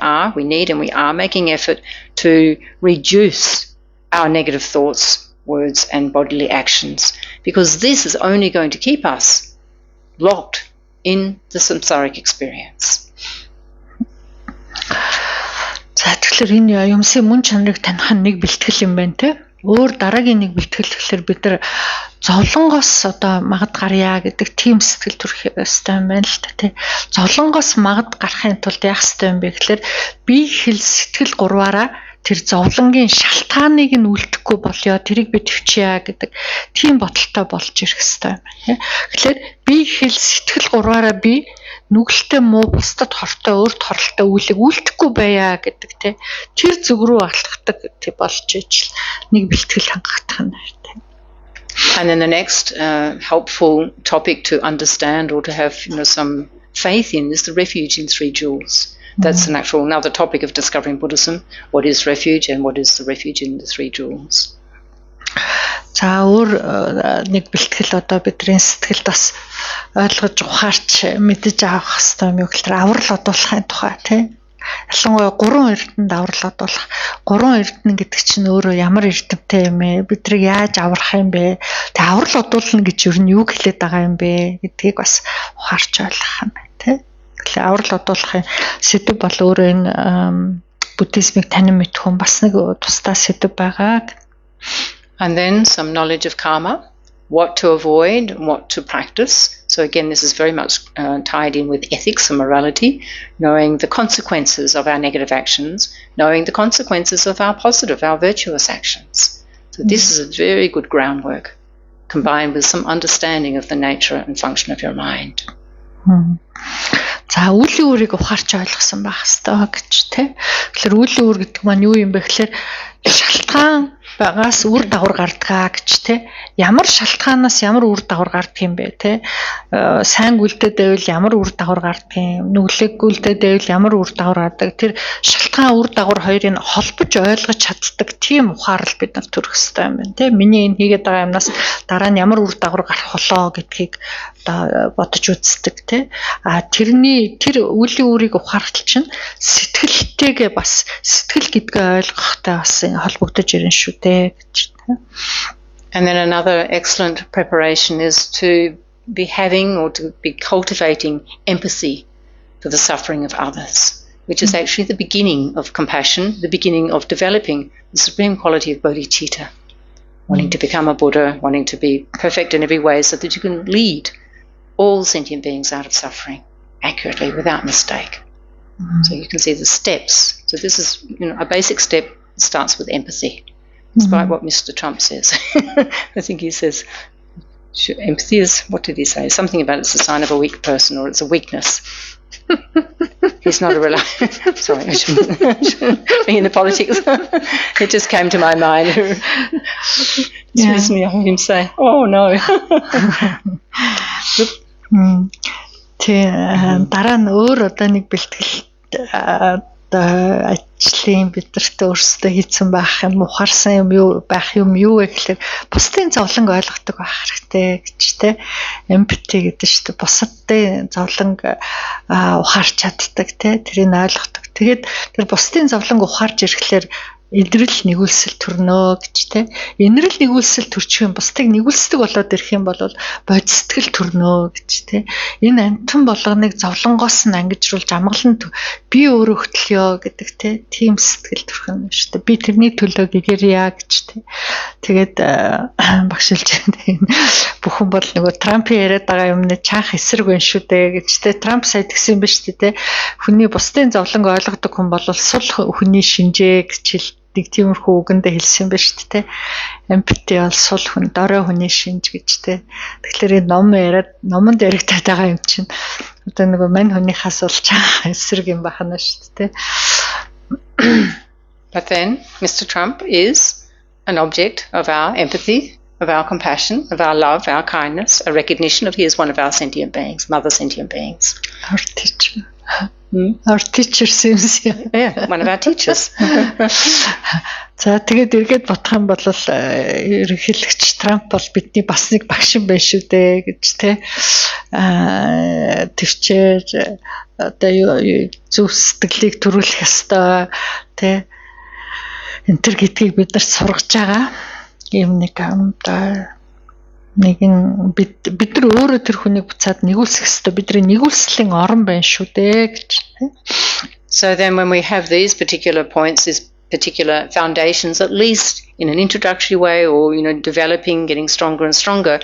are making effort to reduce our negative thoughts, words and bodily actions, because this is only going to keep us locked in the samsaric experience. За тэгэхээр энэ юмсын мөн чанарыг таних нэг бэлтгэл юм байна те. Өөр дараагийн нэг бэлтгэл гэхэлэр бид нар зовлонгоос одоо магад гарья гэдэг тийм сэтгэл төрөх ёстой юм байна л та тий. Зовлонгоос магад гарахын тулд яах ёстой юм бэ гэхэлэр бие хэл сэтгэл гурваараа тэр зовлонгийн шалтгааныг нь үлдэхгүй болёо, тэрийг би төвчье гэдэг тийм бодолтой болж ирэх ёстой юм байна. Тэгэхээр бие хэл сэтгэл гурваараа би нүгэлтэй муу бусдад хортой өөрт хорлолтой үйлийг үлдэхгүй байя гэдэг тий. Тэр зүг рүү алхахдаг тий болж ижил нэг бэлтгэл хангагдах нь тий. And then the next helpful topic to understand or to have some faith in is the refuge in three jewels. That's another topic of discovering Buddhism. What is refuge and what is the refuge in the three jewels? За өөр нэг бэлтгэл одоо бидний сэтгэлд бас ойлгож ухаарч мэдэж авах хэрэгтэй юм юу гэхээр аврал одуулахын тухай тий. Ялангуяа 3 эрдэнэд аврал одуулах. 3 эрдэнэ гэдэг чинь өөрөө ямар эрдэмтэй юм бэ? Бидрийг яаж аврах юм бэ? Тэг аврал одуулна гэж юу нь юу хэлээд байгаа юм бэ гэдгийг бас ухаарч ойлгох юм байна тий. Тэгэхээр аврал одуулахын сэдв бол өөрөө энэ буддизмыг танин мэдэх хүн бас нэг тусдаа сэдв байгаа. And then some knowledge of karma, what to avoid, what to practice. So again, this is very much tied in with ethics and morality, knowing the consequences of our negative actions, knowing the consequences of our positive, our virtuous actions. So this is a very good groundwork, combined with some understanding of the nature and function of your mind. За үлийн үрийг ухаарч ойлгосон байх хэрэгтэй гэж тий. Тэгэхээр үлийн үр гэдэг маань юу юм бэ гэхээр шалтгаан багаас үр дагавар гардгаа гэж тий. Ямар шалтгаанаас ямар үр дагавар гарддаг юм бэ тий. Сайн гүйлтэд байвал ямар үр дагавар гарддаг юм. Нүглэг гүйлтэд байвал ямар үр дагавар гардаг. Тэр шалтгаан үр дагавар хоёрыг холбож ойлгож чаддаг тийм ухаарл бид нар төрөх хэрэгтэй юм байна тий. Миний энэ хийгээд байгаа юмнаас дараа нь ямар үр дагавар гарах болоо гэдгийг одоо бодож үздэг тий. Тэр үлийн үрийг ухаарах чинь сэтгэлтэйгээ бас сэтгэл гэдгээ ойлгохтой бас холбогдож ирэн шүү дээ гэж. And then another excellent preparation is to be having or to be cultivating empathy for the suffering of others, which is actually the beginning of compassion, the beginning of developing the supreme quality of bodhicitta, wanting to become a Buddha, wanting to be perfect in every way so that you can lead all sentient beings out of suffering accurately, without mistake. So you can see the steps. So this is a basic step. It starts with empathy, despite what Mr. Trump says. I think he says empathy is, what did he say? Something about it's a sign of a weak person or it's a weakness. He's not a reliable... Sorry, I shouldn't be in the politics. It just came to my mind. Dismiss me, I heard him say, oh no. Дараа нь өөр одоо нэг бэлтгэл одоо ажлын бидэртээ өөрсдөө хийсэн байх юм ухаарсан юм юу байх юм юу вэ гэхээр бусдын зовлонг ойлгодог байх хэрэгтэй гэж те. Empathy гэдэг чинь бусдын зовлонг ухаарч чаддаг те. Тэрийг ойлгодог Тэгээд тэр бусдын зовлонг ухаарж ирэхлээр инэрл нэгүүлсэл төрнө гэж те. Инэрл нэгүүлсэл төрчих юм бусдыг нэгүүлсдэг болоод ирэх юм бол бодистгэл төрнө гэж те. Энэ амтан болгоныг зовлонгоос нь ангижруулж амгалан би өөрөө хөтлөё гэдэг те. Тийм сэтгэл төрхөн шүү дээ. Би тэрний төлөө гэгэрья гэж те. Тэгээд багшилж энэ бүхэн бол нөгөө Трампын яриад байгаа юмны чанх эсрэг байна шүү дээ гэж те. Трамп сая тэгсэн юм ба шүү дээ те. Хүний бусдын зовлонг ойлгодог хүн бол сул хүний шинжээ гэж нэг тиймэрхүү үгэндээ хэлсэн юм ба шүү дээ. Empathy бол сул хүн, дорой хүний шинж гэж те. Тэгэхээр энэ номонд яригдаад байгаа юм чинь одоо нөгөө мань хүнийхээс бол чанх эсрэг юм бахна шүү дээ. But then Mr. Trump is an object of our empathy, of our compassion, of our love, our kindness, a recognition of he is one of our sentient beings, mother sentient beings. Our teacher. Our teacher seems yeah, one of our teachers. За тэгээд эргээд бодох юм бол ерөнхийлөгч Трамп бол бидний бас нэг багш юм байна шүү дээ гэж те. Төвчээр одоо зөв сэтгэлийг төрүүлэх ёстой те. Энтэр гэдгийг бид нар сургаж байгаа. Ийм нэг одоо нэгэн бид нар өөрөө тэр хүнийг буцаад нэгүүлсэх ёстой. Бидний нэгүүлслийн орон байна шүү дээ гэж. So then when we have these particular points, these particular foundations, at least in an introductory way or, developing, getting stronger and stronger,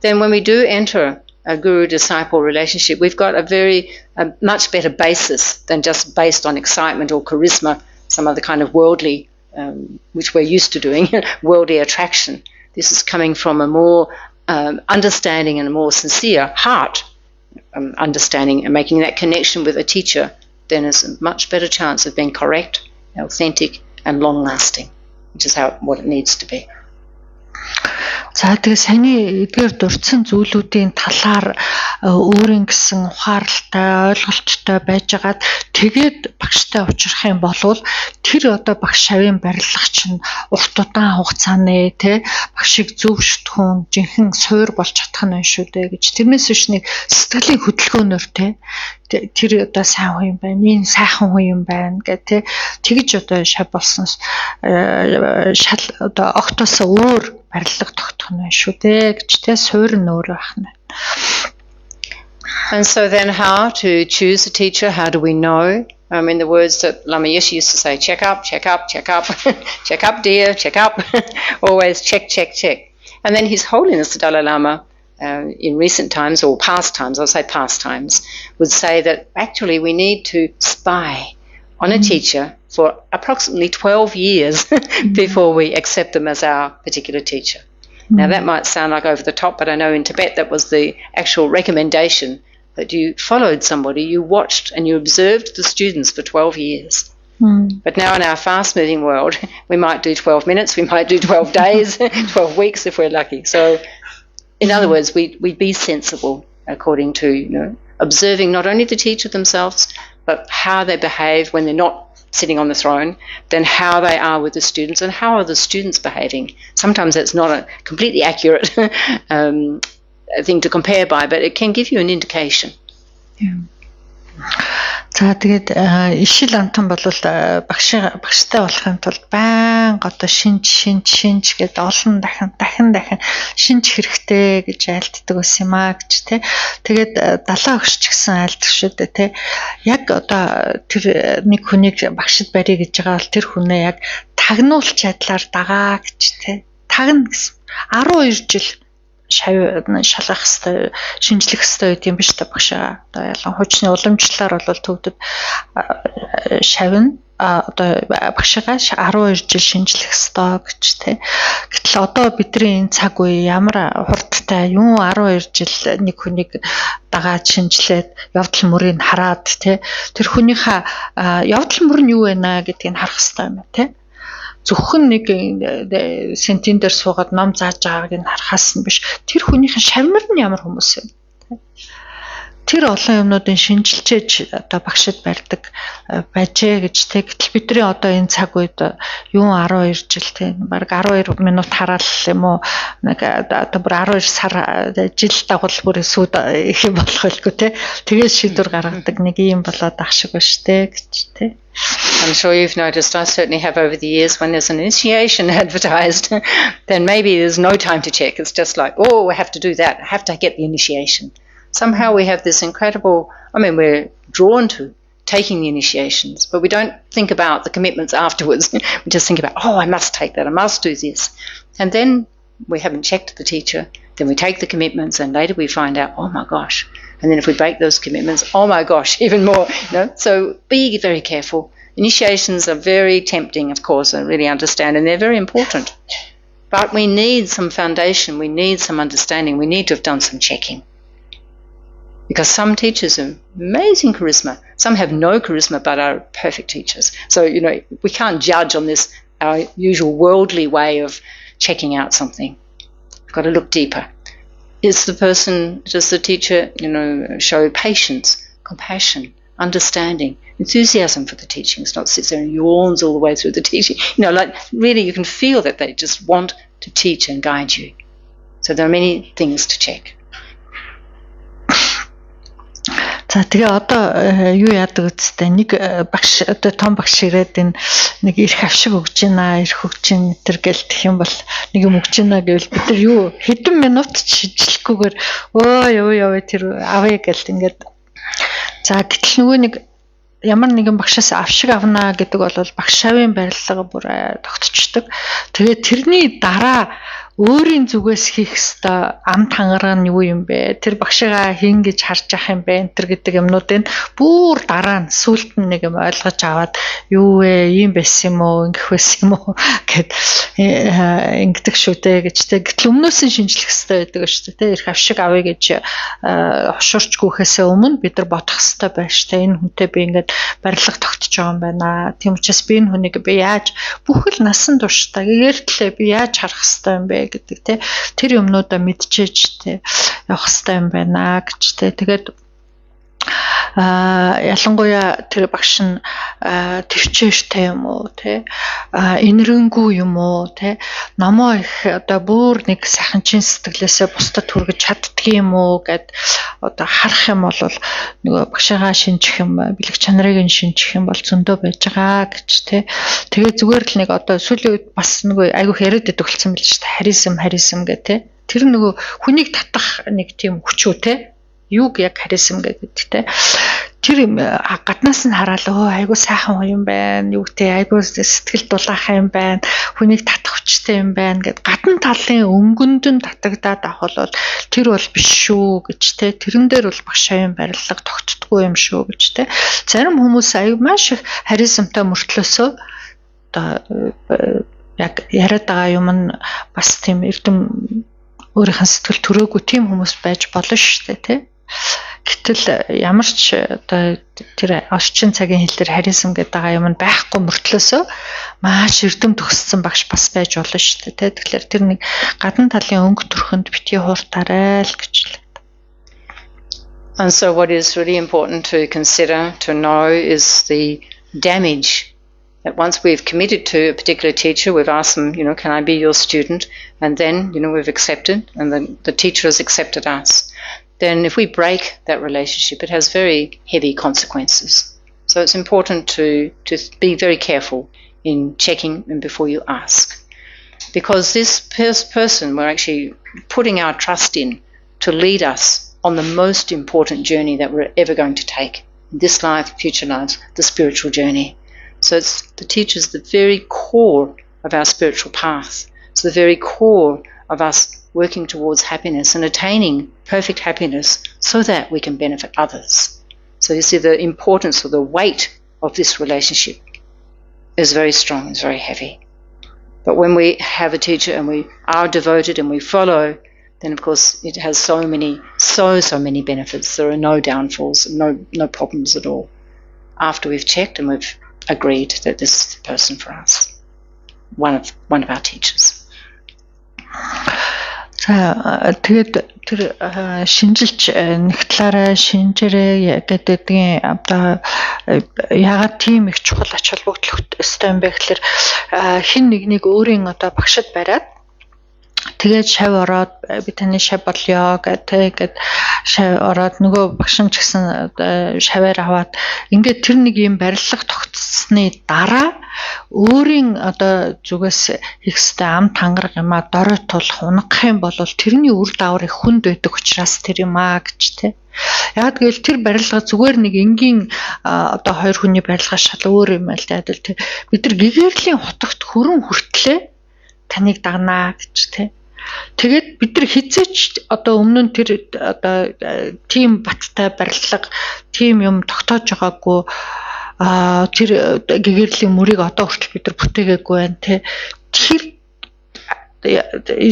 then when we do enter a guru-disciple relationship, we've got a much better basis than just based on excitement or charisma, some other kind of worldly, which we're used to doing, worldly attraction. This is coming from a more understanding and a more sincere heart understanding and making that connection with a teacher, then there's a much better chance of being correct, authentic, and long-lasting, which is what it needs to be. За тэгээ саяны эдгээр дурдсан зүйлүүдийн талаар өөрийн гэсэн ухаарлалтай, ойлголттой байжгаад тэгээд багштай уулзах юм бол тэр одоо багш шавийн барилга чинь урт удаан хугацааны те багшийг зөв шүтгүүн жинхэнэ суур болж чадах нь шүү дээ гэж тэрнээс биш нэг сэтгэлийн хөдөлгөөнөөр те тэр одоо сайн хүн юм байна, энэ сайхан хүн юм байна гэх те тэгж одоо шав болсноос шал одоо огтоос өөр барилга тогтох нь шүү дээ гэж те суур нь өөр байх нь. And so then how to choose a teacher? How do we know? In the words that Lama Yeshe used to say, check up, check up, check up, check up dear, check up, always check, check, check. And then His Holiness the Dalai Lama in recent times, or past times, I'll say past times, would say that actually we need to spy on a teacher for approximately 12 years before we accept them as our particular teacher. Now that might sound like over the top, but I know in Tibet that was the actual recommendation, that you followed somebody, you watched and you observed the students for 12 years. But now in our fast-moving world, we might do 12 minutes, we might do 12 days, 12 weeks if we're lucky. So in other words, we be sensible according to observing not only the teacher themselves, but how they behave when they're not sitting on the throne, then how they are with the students and how are the students behaving. Sometimes that's not a completely accurate thing to compare by, but it can give you an indication. Yeah. За тэгээд ишил антан бол багштай болохын тулд баян одоо шинж гэдэг олон дахин шинж хэрэгтэй гэж айлддаг байсан юм аа гэж тий. Тэгээд далаа өгч гэсэн айлддаг шүү дээ тий. Яг одоо тэр нэг хүнийг багшд барья гэж байгаа бол тэр хүнээ яг тагнуулч ядлаар дагаа гэж тий. Тагна гэсэн 12 жил шалгах хэвээр шинжлэх хэвээр үт юм биш та багшаа. Одоо ялан хуучны уламжлалаар бол төвдөд шавна одоо багшаа 12 жил шинжлэх хэвээр гэж тий. Гэтэл одоо бидний энэ цаг үе ямар хурдтай юм 12 жил нэг хүнийг дагаад шинжлээд явдал мөрийг хараад тий. Тэр хүнийхээ явдал мөр нь юу вэ гэдгийг харах хэвээр юм тий. Зөвхөн нэг сентин дээр суугаад ном зааж байгааг нь харахаас нь биш тэр хүнийхэн шавнар нь ямар хүмүүс вэ тэр олон юмнуудын шинжилж одоо багшид барьдаг байжээ гэж тэг. Гэтэл бидний одоо энэ цаг үед юу 12 жил тийм баг 12 минут хараал юм уу нэг одоо бүр 12 сар жил дагуул бүр сүд их юм болох байлгүй тий. Тэгээд шийдвэр гаргадаг нэг юм болоод ах шиг ба штэ гэж тий. I'm sure you've noticed, I certainly have over the years, when there's an initiation advertised, then maybe there's no time to check. It's just like, oh, I have to do that. I have to get the initiation. Somehow we have this incredible, we're drawn to taking the initiations, but we don't think about the commitments afterwards. We just think about, oh, I must take that, I must do this. And then we haven't checked the teacher, then we take the commitments, and later we find out, oh my gosh. And then if we break those commitments, oh my gosh, even more. So be very careful. Initiations are very tempting, of course, I really understand, and they're very important. But we need some foundation, we need some understanding, we need to have done some checking. Because some teachers have amazing charisma, some have no charisma but are perfect teachers. So, we can't judge on this, our usual worldly way of checking out something. We've got to look deeper. Does the teacher, show patience, compassion, understanding, enthusiasm for the teaching? It's not sits there and yawns all the way through the teaching. Really you can feel that they just want to teach and guide you. So there are many things to check. За тэгээ одоо юу яадаг үстэй нэг багш одоо том багш ирээд энэ нэг ирэх авшиг өгж байна ирэх өгж байна тэр гэл тэх юм бол нэг юм өгж байна гэвэл бид нар юу хэдэн минут шижилэхгүйгээр өө тэр авъя гэл ингээд за гэтэл нөгөө нэг ямар нэгэн багшаас авшиг авнаа гэдэг бол багш авийн барилга бүр тогтцдог. Тэгээд тэрний дараа өөрийн зүгээс хийх ёстой ам тангараг нь юу юм бэ? Тэр багшигаа хийн гэж харж ах юм бэ? Тэр гэдэг юмнуудыг бүр дараа нь сүулт нь нэг юм ойлгож аваад юу вэ? Ийм байсан юм уу? Ингэх байсан юм уу? гэд ингэдэг шүү дээ гэж тэг. Гэтэл өмнөөс нь шинжлэх ёстой байдаг шүү дээ. Тэ ирэх авшиг авъя гэж хошуурч гүөхээсээ өмнө бид нар бодох ёстой байна шүү дээ. Энэ хүнтэй би ингээд барилга тогтож байгаа юм байна. Тийм учраас би энэ хүнийг би яаж бүхэл насан туршдаа гэртлээ би яаж харах ёстой юм бэ гэдэг те тэр юмнуудаа мэдчихэж те явах хэрэгтэй юм байна гэж те тэгээд ялангуяа тэр багш нь төвчээртэй юм уу те энэрэнгүй юм уу те номоо их одоо бүр нэг сайхан чин сэтгэлээсээ бусдад хүргэж чаддгийг юм уу гэд одоо харах юм бол нөгөө багшигаа шинжих юм бэлэг чанарыг нь шинжих юм бол зөндөө байж байгаа гэж те тэгээ зүгээр л нэг одоо сүүлийн үед бас нөгөө айгүйх яриад өгөлцсөн мэл шүү дээ харизм гэх те тэр нөгөө хүнийг татах нэг тийм хүчүү те юуг яг харизм гэдэг те тэр гаднаас нь хараад айгуу сайхан юм байна юу те айгуу сэтгэл дулаах юм байна хүнийг татах хүчтэй юм байна гэд гадна талын өнгөнд нь татагдаад авах бол тэр бол биш шүү гэж те тэрэн дээр бол багш авийн барилга тогтдоггүй юм шүү гэж те зарим хүмүүс айгуу маш их харизмтай мөртлөөсөө одоо яг яриад байгаа юм нь бас тийм эрдэм өөрийнхөө сэтгэл төрөөгүй тийм хүмүүс байж болно шүү дээ тий. Гэтэл ямар ч одоо тэр орчин цагийн хэлээр харизм гэдэг байгаа юм нь байхгүй мөртлөөсөө маш эрдэм төгссөн багш бас байж болно шүү дээ тий. Тэгэхээр тэр нэг гадна талын өнгө төрхөнд битгий хууртаарай л гэж л. And so what is really important to consider, to know, is the damage that once we've committed to a particular teacher, we've asked them, can I be your student? And then, we've accepted, and the teacher has accepted us. Then if we break that relationship, it has very heavy consequences. So it's important to be very careful in checking and before you ask. Because this person we're actually putting our trust in to lead us on the most important journey that we're ever going to take. In this life, future lives, the spiritual journey. So the teacher is the very core of our spiritual path. It's the very core of us working towards happiness and attaining perfect happiness so that we can benefit others. So you see the importance or the weight of this relationship is very strong, it's very heavy. But when we have a teacher and we are devoted and we follow, then of course it has so many benefits. There are no downfalls, no problems at all. After we've checked and we've agreed that this is the person for us, one of our teachers. За тэгээд тэр шинжилж нэг талаараа шинжээрээ гэдэгтийн одоо ягаад тийм их чухал ач холбогдол өстой юм бэ гэхээр хин нэг өөрийн одоо багшд бариад тэгээд шав ороод би таны шав болёо гэдэг шав ороод нөгөө багшин ч гэсэн шаваар аваад ингээд тэр нэг юм барилга тогтсны дараа өөрийн одоо зүгээс ихстэй ам тангараг юм а дорой тулах унах юм бол тэрний үр дагавар их хүнд байдаг учраас тэр юм а гэж тэ. Яг гэвэл тэр барилга зүгээр нэг энгийн одоо хоёр хүний барилга шал өөр юм байл тэ. Бид нар гэгэрлийн хотогт хүрэн хүртлээ таныг дагнаа гэж тэ. Тэгээд бид нар хизээч одоо өмнө нь тэр одоо тийм баттай барилга тийм юм тогтоож байгаагүй тэр гэгэрлийн мөрийг одоо хүртэл бид нар бүтээгээгүй байна тий. Тэр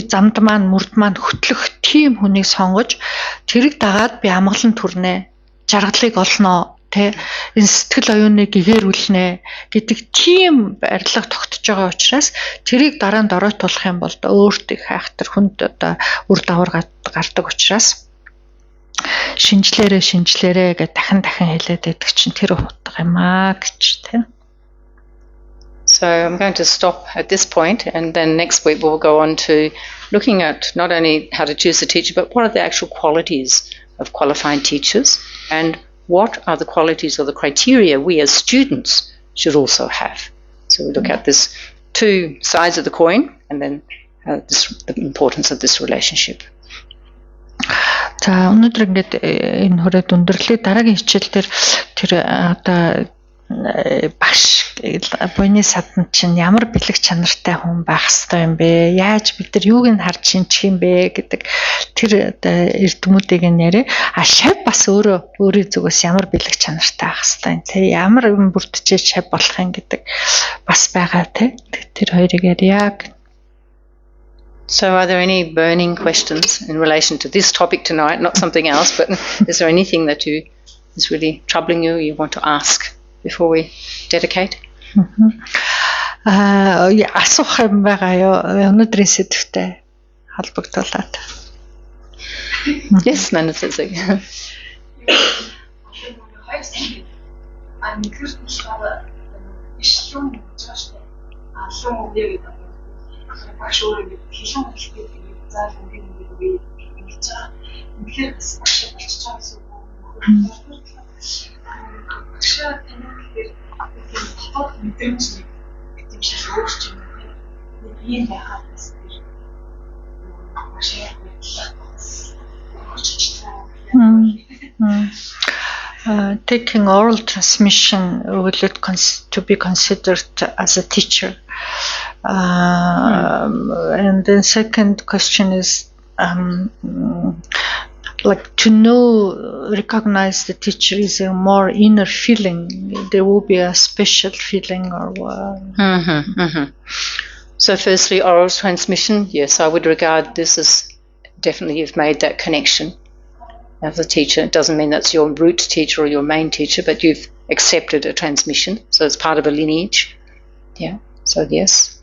замд маань мөрд маань хөтлөх тийм хүнийг сонгож тэрийг дагаад би амгалан түрнэ жаргалыг олноо тий. Энэ сэтгэл оюуныг гэгэрүүлнэ гэдэг тийм барилга тогтож байгаа учраас тэрийг дараа нь дорой тулах юм бол өөртөө хайхтар хүнд одоо үр дагавар гардаг учраас шинжлээрээ гэж дахин хэлээд байдаг чинь тэр утга юм аа гэж тийм. So I'm going to stop at this point, and then next week we'll go on to looking at not only how to choose a teacher, but what are the actual qualities of qualified teachers, and what are the qualities or the criteria we as students should also have. So we look at this two sides of the coin, and then the importance of this relationship. За өнөөдөр ингээд энэ хүрээд өндөрлөө дараагийн хичээлдэр тэр одоо багш буйны садан чинь ямар бэлэг чанартай хүн байх ёстой юм бэ? Яаж бид нар юуг нь харж шинжих юм бэ гэдэг тэр эрдэмүүдийг нэрээ шав бас өөрийн зүгээс ямар бэлэг чанартай байх ёстой юм те ямар юм бүрдчээ шав болох юм гэдэг бас байгаа те тэр хоёрыг яг. So are there any burning questions in relation to this topic tonight, not something else, but is there anything that is really troubling you want to ask before we dedicate? Асуух юм байгаа юу? Өнөөдрийн сэдвтэй холбогдуулаад. Yes, Manasa. Taking oral transmission will it to be considered as a teacher? And then second question is like to know, recognize the teacher is a more inner feeling. There will be a special feeling or what? So firstly, oral transmission. Yes, I would regard this as definitely you've made that connection as a teacher. It doesn't mean that's your root teacher or your main teacher, but you've accepted a transmission. So it's part of a lineage. Yeah. So yes.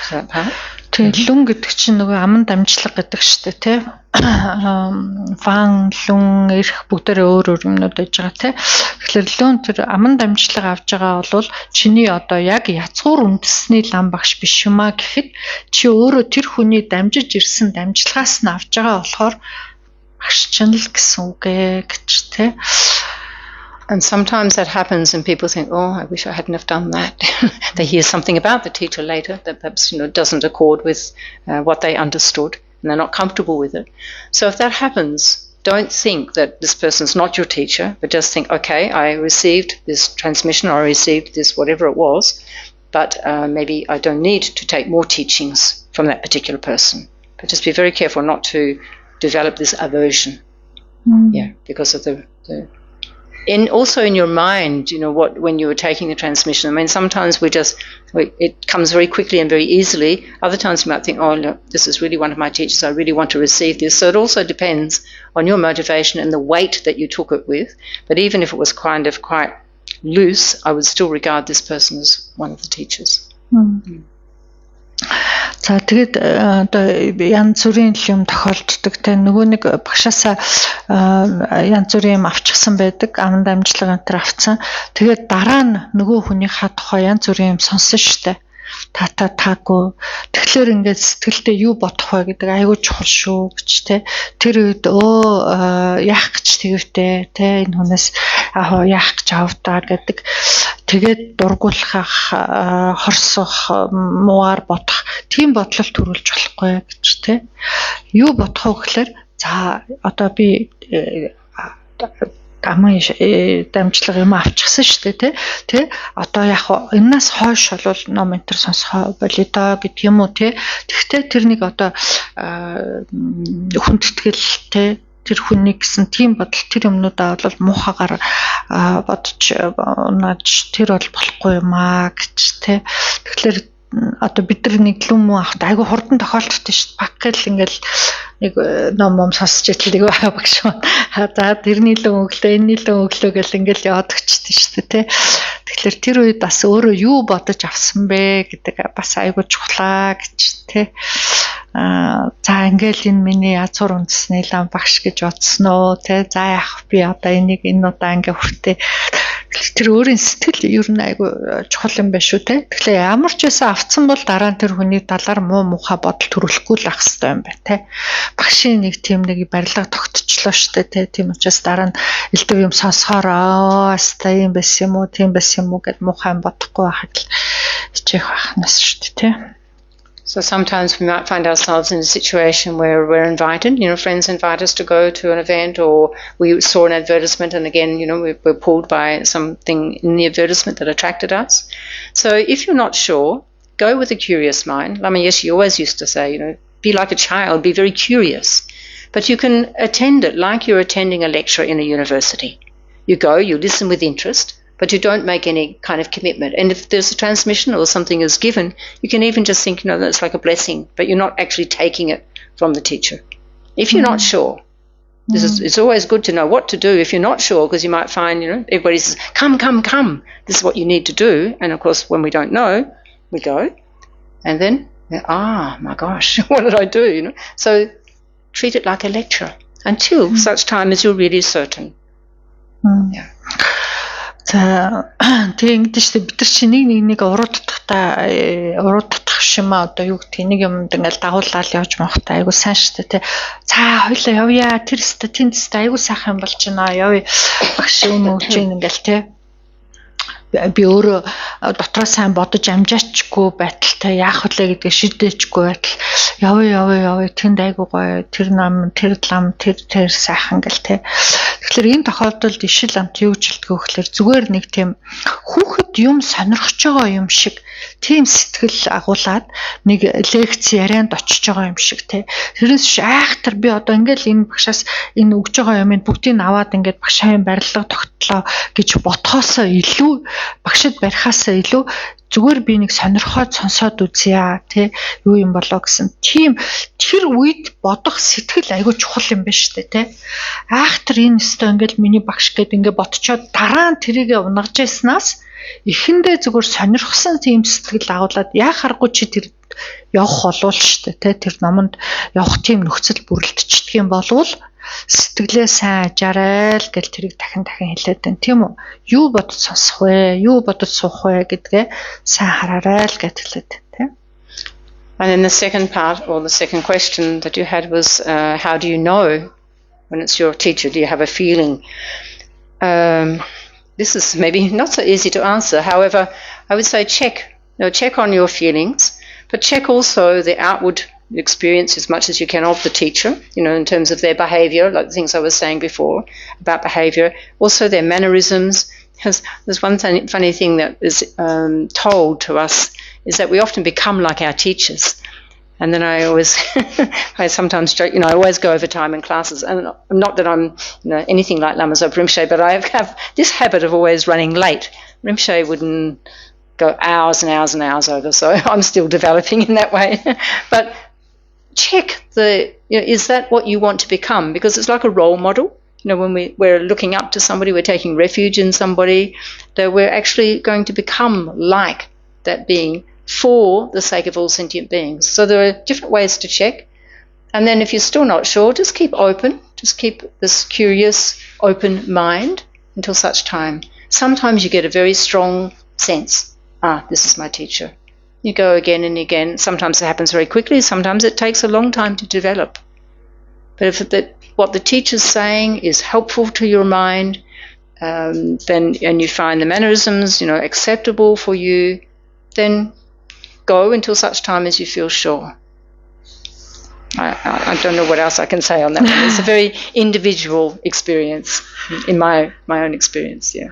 So that part. Тэгээ лүн гэдэг чинь нөгөө аман дамжлага гэдэг штэ тий. Фан, лүн, эрх бүгдээрээ өөр юмнууд байж байгаа тий. Тэгэхээр лүн тэр аман дамжлага авж байгаа бол чиний одоо яг язгуур үндэсний лам багш биш юм а гэхэд чи өөрөө тэр хүний дамжиж ирсэн дамжлагаас нь авж байгаа болохоор багш чинь л гэсэн үг гэж тий. And sometimes that happens and people think, oh, I wish I hadn't have done that. They hear something about the teacher later that perhaps doesn't accord with what they understood and they're not comfortable with it. So if that happens, don't think that this person's not your teacher, but just think, okay, I received this transmission or I received this whatever it was, but maybe I don't need to take more teachings from that particular person. But just be very careful not to develop this aversion. Yeah, because of the also in your mind, when you were taking the transmission. I mean, sometimes it comes very quickly and very easily. Other times you might think, oh, look, this is really one of my teachers. I really want to receive this. So it also depends on your motivation and the weight that you took it with. But even if it was kind of quite loose, I would still regard this person as one of the teachers. За За тэгээд одоо янз бүрийн юм тохиолддог. Тэ нөгөө нэг багшаасаа янз бүрийн юм авчихсан байдаг. Аманд амжилга энэ төр авцсан. Тэгээд дараа нь нөгөө хүнийхээ тухай янз бүрийн юм сонсон штэ. Таагүй. Тэгэхээр ингээд сэтгэлдээ юу бодох вэ гэдэг айгүй чухал шүү гэж тэ. Тэр үед яах гэж тэгвтэй тэ энэ хүнээс яах гэж авдаа гэдэг. Тэгээд дургуулах, хорсох, муугаар бодох тийм бодлол төрүүлж болохгүй гэж тэ. Юу бодох вэ гэхээр за одоо би дамжлага юм авчихсан шүү дээ тий. Одоо яг энэс хойш бол ном энтер сонсох болё доо гэдэг юм уу тий. Тэгвэл тэр нэг одоо хүндэтгэл тий. Тэр хүний гэсэн тийм бодол тэр юмнуудаа бол муухагаар бодож унаж тэр бол болохгүй юм гэж тий. Тэгэхээр одоо бид нар нэг лүм муу авах айгу хурдан тохиолддог шүү дээ. Баг гэл ингээл нэг ном сонсч итэл нэг багш маань за тэрний лүм өглөө энэний лүм өглөө гэл ингээл яваад өчтдөө шүү дээ тий. Тэгэхээр тэр үед бас өөрөө юу бодож авсан бэ гэдэг бас айгу чухлаа гэж тий. За ингээл энэ миний язгуур үндэсний лам багш гэж бодсон уу тий. За яах би одоо энийг энэ удаа ингээ хүртээ. Тэр өөрийн сэтгэл ер нь айгу чухал юм байна шүү тий. Тэгэхээр ямар ч байсан авцсан бол дараа нь тэр хүний талаар муу муухай бодол төрүүлэхгүй л ах хэвээр юм байна тий. Багшийн нэг тийм нэг барилга тогтчлоо шүү дээ тий. Тийм учраас дараа нь элдв юм сонсохоор аста юм байсан юм уу тийм байсан юм уу гэд муухай бодохгүй байхад л хичээх байхнаас шүү дээ тий. So sometimes we might find ourselves in a situation where we're invited, friends invite us to go to an event, or we saw an advertisement and again, we're pulled by something in the advertisement that attracted us. So if you're not sure, go with a curious mind. Lama Yeshe always used to say, be like a child, be very curious. But you can attend it like you're attending a lecture in a university. You go, you listen with interest, but you don't make any kind of commitment. And if there's a transmission or something is given, you can even just think, that's like a blessing, but you're not actually taking it from the teacher. If you're not sure, it's always good to know what to do if you're not sure, because you might find, everybody says, come, this is what you need to do. And of course, when we don't know, we go, and then, my gosh, what did I do? So treat it like a lecture until such time as you're really certain. Yeah. За тийм гэдэг чинь бид нар чинь нэг уруу татах шимээ одоо юу гэдэг нэг юмд ингээл дагууллаад явж махтай айгу сайн штэ тий. За хоёлаа явъя тэр өстө тэнд өстө айгу сайхан юм болж байна явъя багш өгч ингээл тий. Би өөрөө дотроо сайн бодож амжаачгүй байталтай яах вэ гэдгийг шийдээчгүй байтал явъя тэнд айгу гоё тэр нам тэр лам тэр сайхан гэл тий. Тэгэхээр энэ тохиолдолд ишил амт юу гэж хэлдэг вэ гэхээр зүгээр нэг тийм хүүхэд юм сонирхож байгаа юм шиг тийм сэтгэл агуулад нэг лекц ярианд очиж байгаа юм шиг тий. Тэрээс айхтар би одоо ингээл энэ багшаас энэ өгж байгаа юмыг бүгдийг аваад ингээд багшийн барилга тогтлоо гэж ботхоосоо илүү багшид барихаасаа илүү зүгээр би нэг сонирхоод сонсоод үзье тий юу юм болоо гэсэн тийм тэр үед бодох сэтгэл айгүй чухал юм байна шүү дээ тий. Айхтар энэ өстө ингээл миний багш гэд ингээ ботчоод дараа нь тэрийг унгаж яснаас эхэндээ зүгээр сонирхсан тийм сэтгэл агуулад яа харахгүй чи тэр явах болов шүү дээ тий. Тэр номонд явах тийм нөхцөл бүрэлдчихдэг юм болвол сэтгэлээ сайн ажаарай л гэл тэрийг дахин хэлээд байна тийм үү. Юу бодож сонсох вэ? Юу бодож суух вэ гэдгээ сайн хараарай л гэж хэлээд байна тийм. And then the second part or the second question that you had was how do you know when it's your teacher? Do you have a feeling? This is maybe not so easy to answer. However, I would say check on your feelings, but check also the outward experience as much as you can of the teacher, in terms of their behavior, like the things I was saying before about behavior, also their mannerisms. There's one funny thing that is told to us is that we often become like our teachers. And then I always, I sometimes joke, I always go over time in classes. And not that I'm, anything like Lama Zopa Rinpoche, but I have this habit of always running late. Rinpoche wouldn't go hours and hours and hours over, so I'm still developing in that way. But check is that what you want to become? Because it's like a role model. When we're looking up to somebody, we're taking refuge in somebody, that we're actually going to become like that being for the sake of all sentient beings. So there are different ways to check. And then if you're still not sure, just keep open. Just keep this curious, open mind until such time. Sometimes you get a very strong sense, this is my teacher. You go again and again. Sometimes it happens very quickly. Sometimes it takes a long time to develop. But if what the teacher's saying is helpful to your mind, then and you find the mannerisms, acceptable for you, then go until such time as you feel sure. I don't know what else I can say on that one. It's a very individual experience, in my own experience. Yeah.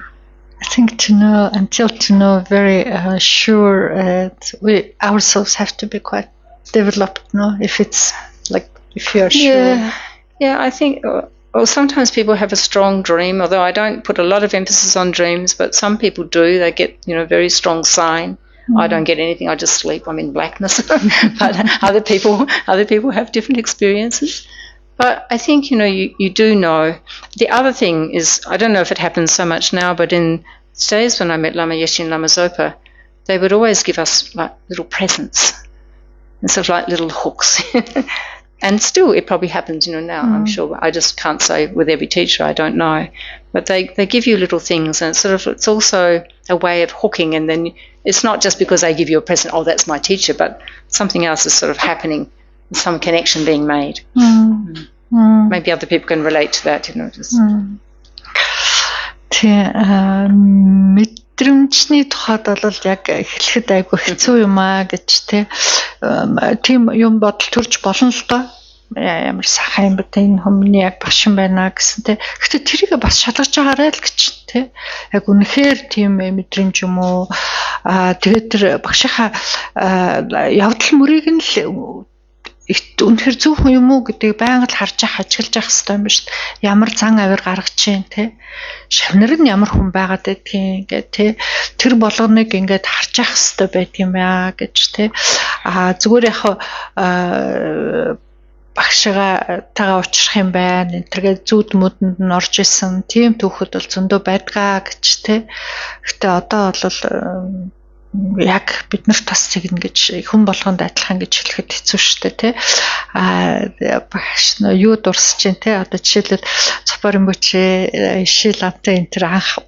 I think to know very sure, we ourselves have to be quite developed. No, if it's like if you are sure. Yeah. I think. Well, sometimes people have a strong dream. Although I don't put a lot of emphasis on dreams, but some people do. They get very strong sign. I don't get anything. I just sleep. I'm in blackness. But other people have different experiences. But I think you do know. The other thing is, I don't know if it happens so much now, but in days when I met Lama Yeshe and Lama Zopa, they would always give us like little presents, and sort of like little hooks. And still, it probably happens, now. I'm sure. I just can't say with every teacher. I don't know, but they give you little things, and it's also a way of hooking. And then it's not just because they give you a present. Oh, that's my teacher, but something else is sort of happening, some connection being made. Maybe other people can relate to that. Мэдрэмжний тухайд бол яг эхлэхэд айгүй хэцүү юм аа гэж тийм юм бодол төрж болно л доо. Ямар сайхан юм бэ энэ хүмүүний яг багшин байна гэсэн Гэхдээ тэрийг бас шалгаж байгаарай л гэж яг үнэхээр тийм мэдрэмж юм уу? Тэгээд тэр багшийнхаа явдал мөрийг нь л үнэхээр зөв хүн юм уу гэдгийг байнга л харж ажиглаж явах хэрэгтэй юм ба шүү дээ. Ямар зан авир гаргаж чинь шавнар нь ямар хүн байгаад байдгийг ингээд тэр болгоныг ингээд харж явах хэрэгтэй байдгийм баа гэж зүгээр яг багшгаа тагаа уулзах юм байна. Энтергээ зүуд мөдөнд нь орж исэн тийм түүхэд бол зөндөө байдгаа гэж Гэхдээ одоо бол яг бид нарт бас зэгнэ гэж хүн болгонд адилхан гэж хэлэхэд хэцүү шүү дээ багш юу дурсаж чинь одоо жишээлбэл цопор юм бөчээ шил амтай энэ төр анх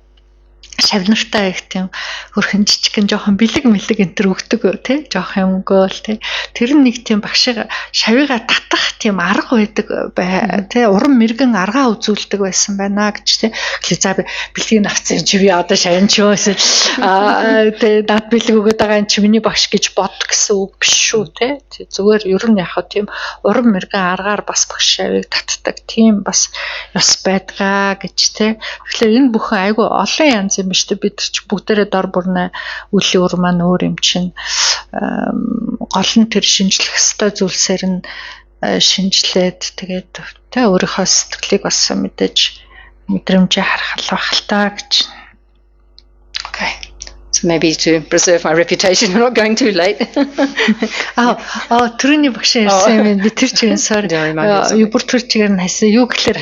шавнартай их тийм хөрхэн жижигэн жоохон бэлэг энтер өгдөг жоох юм гөөл тэр нэг тийм багшиг шавыга татах тийм арга байдаг уран мэрэгэн аргаа үзүүлдэг байсан байна гэж за бэлгийг авцсан чи би одоо шавн чөөс над бэлэг өгöd байгаа чи миний багш гэж бод гэсэн үг биш шүү зүгээр ер нь яг тийм уран мэрэгэн аргаар бас багш шавыг татдаг тийм бас ёс байдгаа гэж тэгэхээр энэ бүхэн айгүй олон янз юм шүү дээ бид ч бүгдээрээ дор бүрнээ үлийн ур маань өөр юм чинь гол нь тэр шинжлэх ёстой зүйлсээр нь шинжлээд тэгээд өөрийнхөө сэтгэлийг бас мэдээж мэдрэмжээ харах байх л таа гэж. Okay. So maybe to preserve my reputation, I'm not going too late. Түрүүний багш ярьсан юм би тэр чигээр юу бүр тэр чигээр нь хайсан юу гэхээр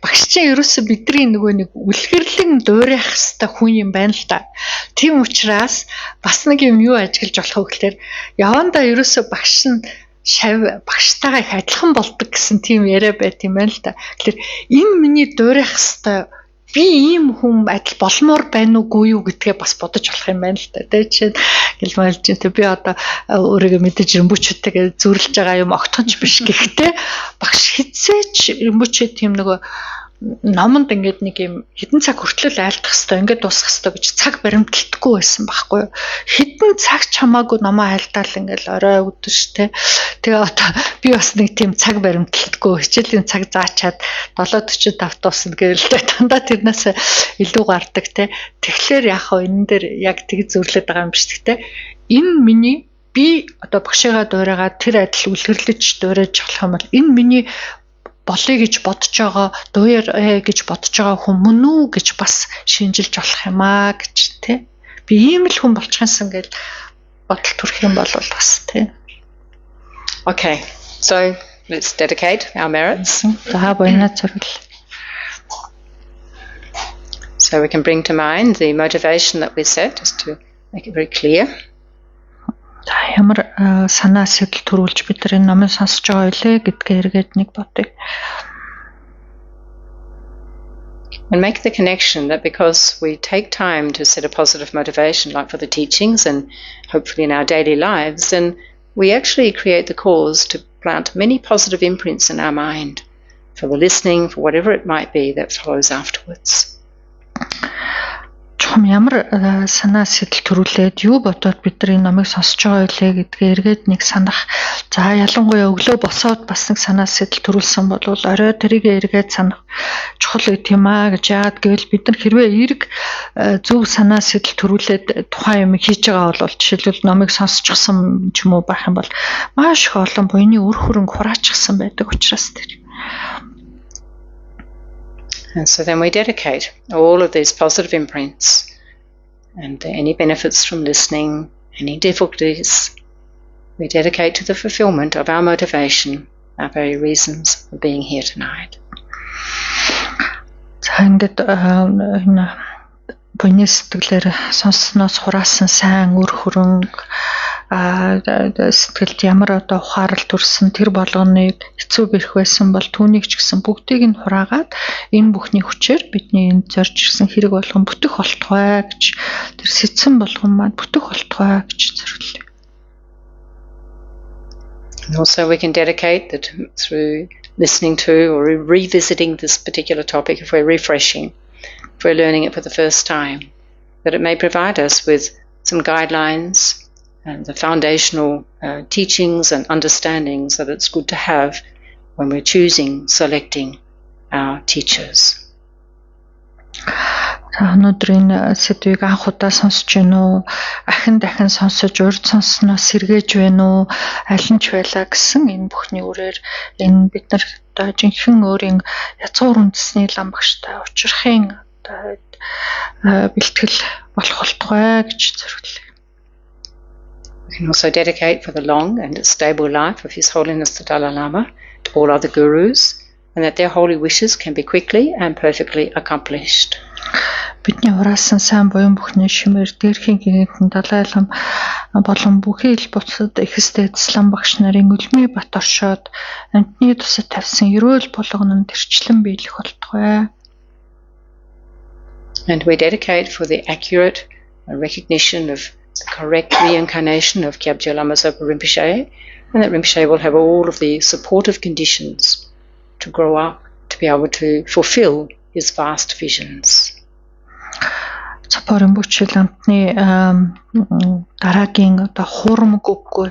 багш чинь ерөөсө бидний нөгөө нэг үлгэрлэн дуурайх хэвээр хүн юм байна л та. Тийм учраас бас нэг юм юу ажиглаж болох вэ гэхээр явандаа ерөөсө багш нь багштайгаа их адилхан болдог гэсэн тийм яриа байт юм байна л та. Тэгэхээр энэ миний дуурайх хэвээр би ийм хүн адил болмоор байна уугүй юу гэдгээ бас бодож болох юм байна л та. Жишээ гэлмэлж би одоо өөрийгөө мэдээж рембүчтэйгээ зүрлж байгаа юм огтхонч биш гэхдээ багш хизээч рембүчтэй тийм нөгөө номонд ингээд нэг юм хэдэн цаг хүртэл айлтах хэвээр ингээд дуусгах хэвээр гэж цаг баримталдаггүй байсан байхгүй юу. Хэдэн цаг чамаагүй номоо айлдаал ингээд орой өдөрч тэгээ одоо би бас нэг тийм цаг баримталдаггүй хичээлийн цаг заачаад 7:45 дуусна гэвэл дандаа тэрнээс илүү гардаг тэгэхээр яг хоо энэ дээр яг тэг зөвлөд байгаа юм биш энэ миний би одоо багшигаа дуурайгаа тэр адил үлгэрлэж дуурайж болох юм бол энэ миний болъё гэж бодож байгаа дуурай гэж бодож байгаа хүн мөн үү гэж бас шинжилж болох юм аа гэж би ийм л хүн болчихсон гэж бодол төрөх юм бол бас Okay, so let's dedicate our merits. So we can bring to mind the motivation that we set, just to make it very clear. За ямар санаа сэтгэл төрүүлж бид нар энэ номыг сонсож байгаа үлээ гэдгээ эргээд нэг бодъё. And make the connection that because we take time to set a positive motivation, like for the teachings and hopefully in our daily lives, then we actually create the cause to plant many positive imprints in our mind for the listening, for whatever it might be that follows afterwards. Чухам ямар санаа сэтгэл төрүүлээд юу бодоод бид нар энэ номыг сонсож байгаа үлээ гэдгээ эргээд нэг санах. За ялангуяа өглөө босоод бас нэг санаа сэтгэл төрүүлсэн бол орой тэрийг эргээд санах чухал үе тийм аа гэж яагаад гэвэл бид нар хэрвээ эрг зөв санаа сэтгэл төрүүлээд тухайн юм хийж байгаа бол жишээлбэл номыг сонсчихсан ч юм уу байх юм бол маш их олон буйны үр хөрөнгө хураачихсан байдаг учраас тэр. And so then we dedicate all of these positive imprints and any benefits from listening, any difficulties, we dedicate to the fulfillment of our motivation, our very reasons for being here tonight. За ингээд энэ буйны сэтгэлээр сонсноос хураасан сайн үр хөрөнгө сэтгэлд ямар одоо ухаарал төрсөн тэр болгоныг хэцүү бэрх байсан бол түүнийг ч гэсэн бүгдийг нь хураагаад энэ бүхний хүчээр бидний энэ зорж ирсэн хэрэг болгон бүтэх болтугай гэж тэр сэтсэн болгон маань бүтэх болтугай гэж зориуллаа. And also we can dedicate that through listening to or revisiting this particular topic, if we're refreshing, if we're learning it for the first time, that it may provide us with some guidelines and the foundational teachings and understandings that it's good to have when we're choosing, selecting our teachers. Өнөөдрийн сэдвийг анх удаа сонсож байна уу? Ахин дахин сонсож урд сонссноос сэргээж байна уу? Аль нь ч байлаа гэсэн энэ бүхний үрээр энэ бид нар одоо жинхэнэ өөрийн язгуур үндэсний лам багштай учрахын одоо бэлтгэл болох болтугай гэж зориуллаа. We can also dedicate for the long and stable life of His Holiness the Dalai Lama to all other gurus, and that their holy wishes can be quickly and perfectly accomplished. Бидний хураасан сайн буян бүхний шимээр дээрхийн гинэтэн Далай Лама болон бүхий ил буцад эхэстэй Ислам багш нарын үлмий бат оршоод амтны тусад тавьсан эрүүл болгоно тэрчлэн биелэх болтугай. And we dedicate for the accurate recognition of the correct reincarnation of Kyabje Lama Zopa Rinpoche, and that Rinpoche will have all of the supportive conditions to grow up, to be able to fulfill his vast visions. Цапарын бүчил амтны дараагийн одоо хуурмаг үггүй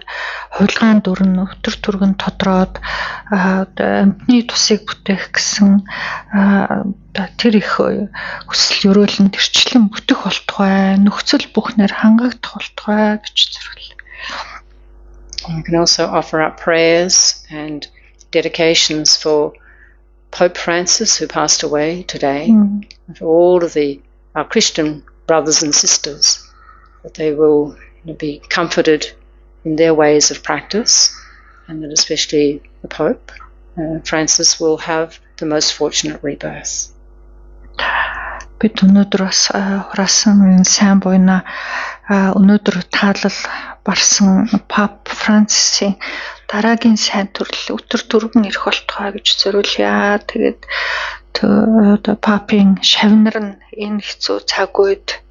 хулгаан дүрн өвтөр түргэн тодроод амтны тусыг бүтээх гэсэн тэр их хүсэл өрөөлн тэрчлэн бүтэх болтугай нөхцөл бүхнээр хангагдах болтугай гэж зориуллаа. We can also offer up prayers and dedications for Pope Francis, who passed away today, and for all of our Christian brothers and sisters, that they will be comforted in their ways of practice, and that especially the Pope Francis will have the most fortunate rebirth. Бид өнөөдөр бас хураасан сайн буйна өнөөдөр таалал барсан Пап Францисийн дараагийн сайн төрөл өтөр түргэн ирэх болтугай гэж зориулъя. Тэгээд одоо папын шавнар нь энэ хэцүү цаг үед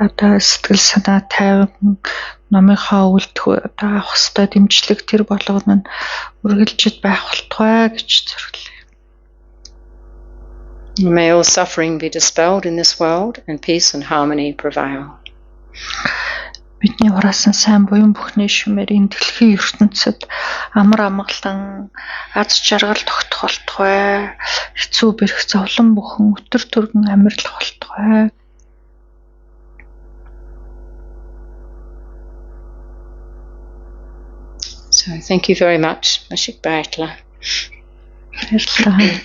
одоо сэтгэл санаа тайван номынхаа үлдэх одоо авах ёстой дэмжлэг тэр болгоно нь үргэлжид байх болтугай гэж зориулъя. May all suffering be dispelled in this world and peace and harmony prevail. Бидний хураасан сайн буян бүхний шимээр энэ дэлхийн ертөнцид амар амгалан аз жаргал тогтох болтугай хэцүү бэрх зовлон бүхэн өтөр түргэн амьрлах болтугай. So thank you very much, Ashik Baitla. Баярлалаа.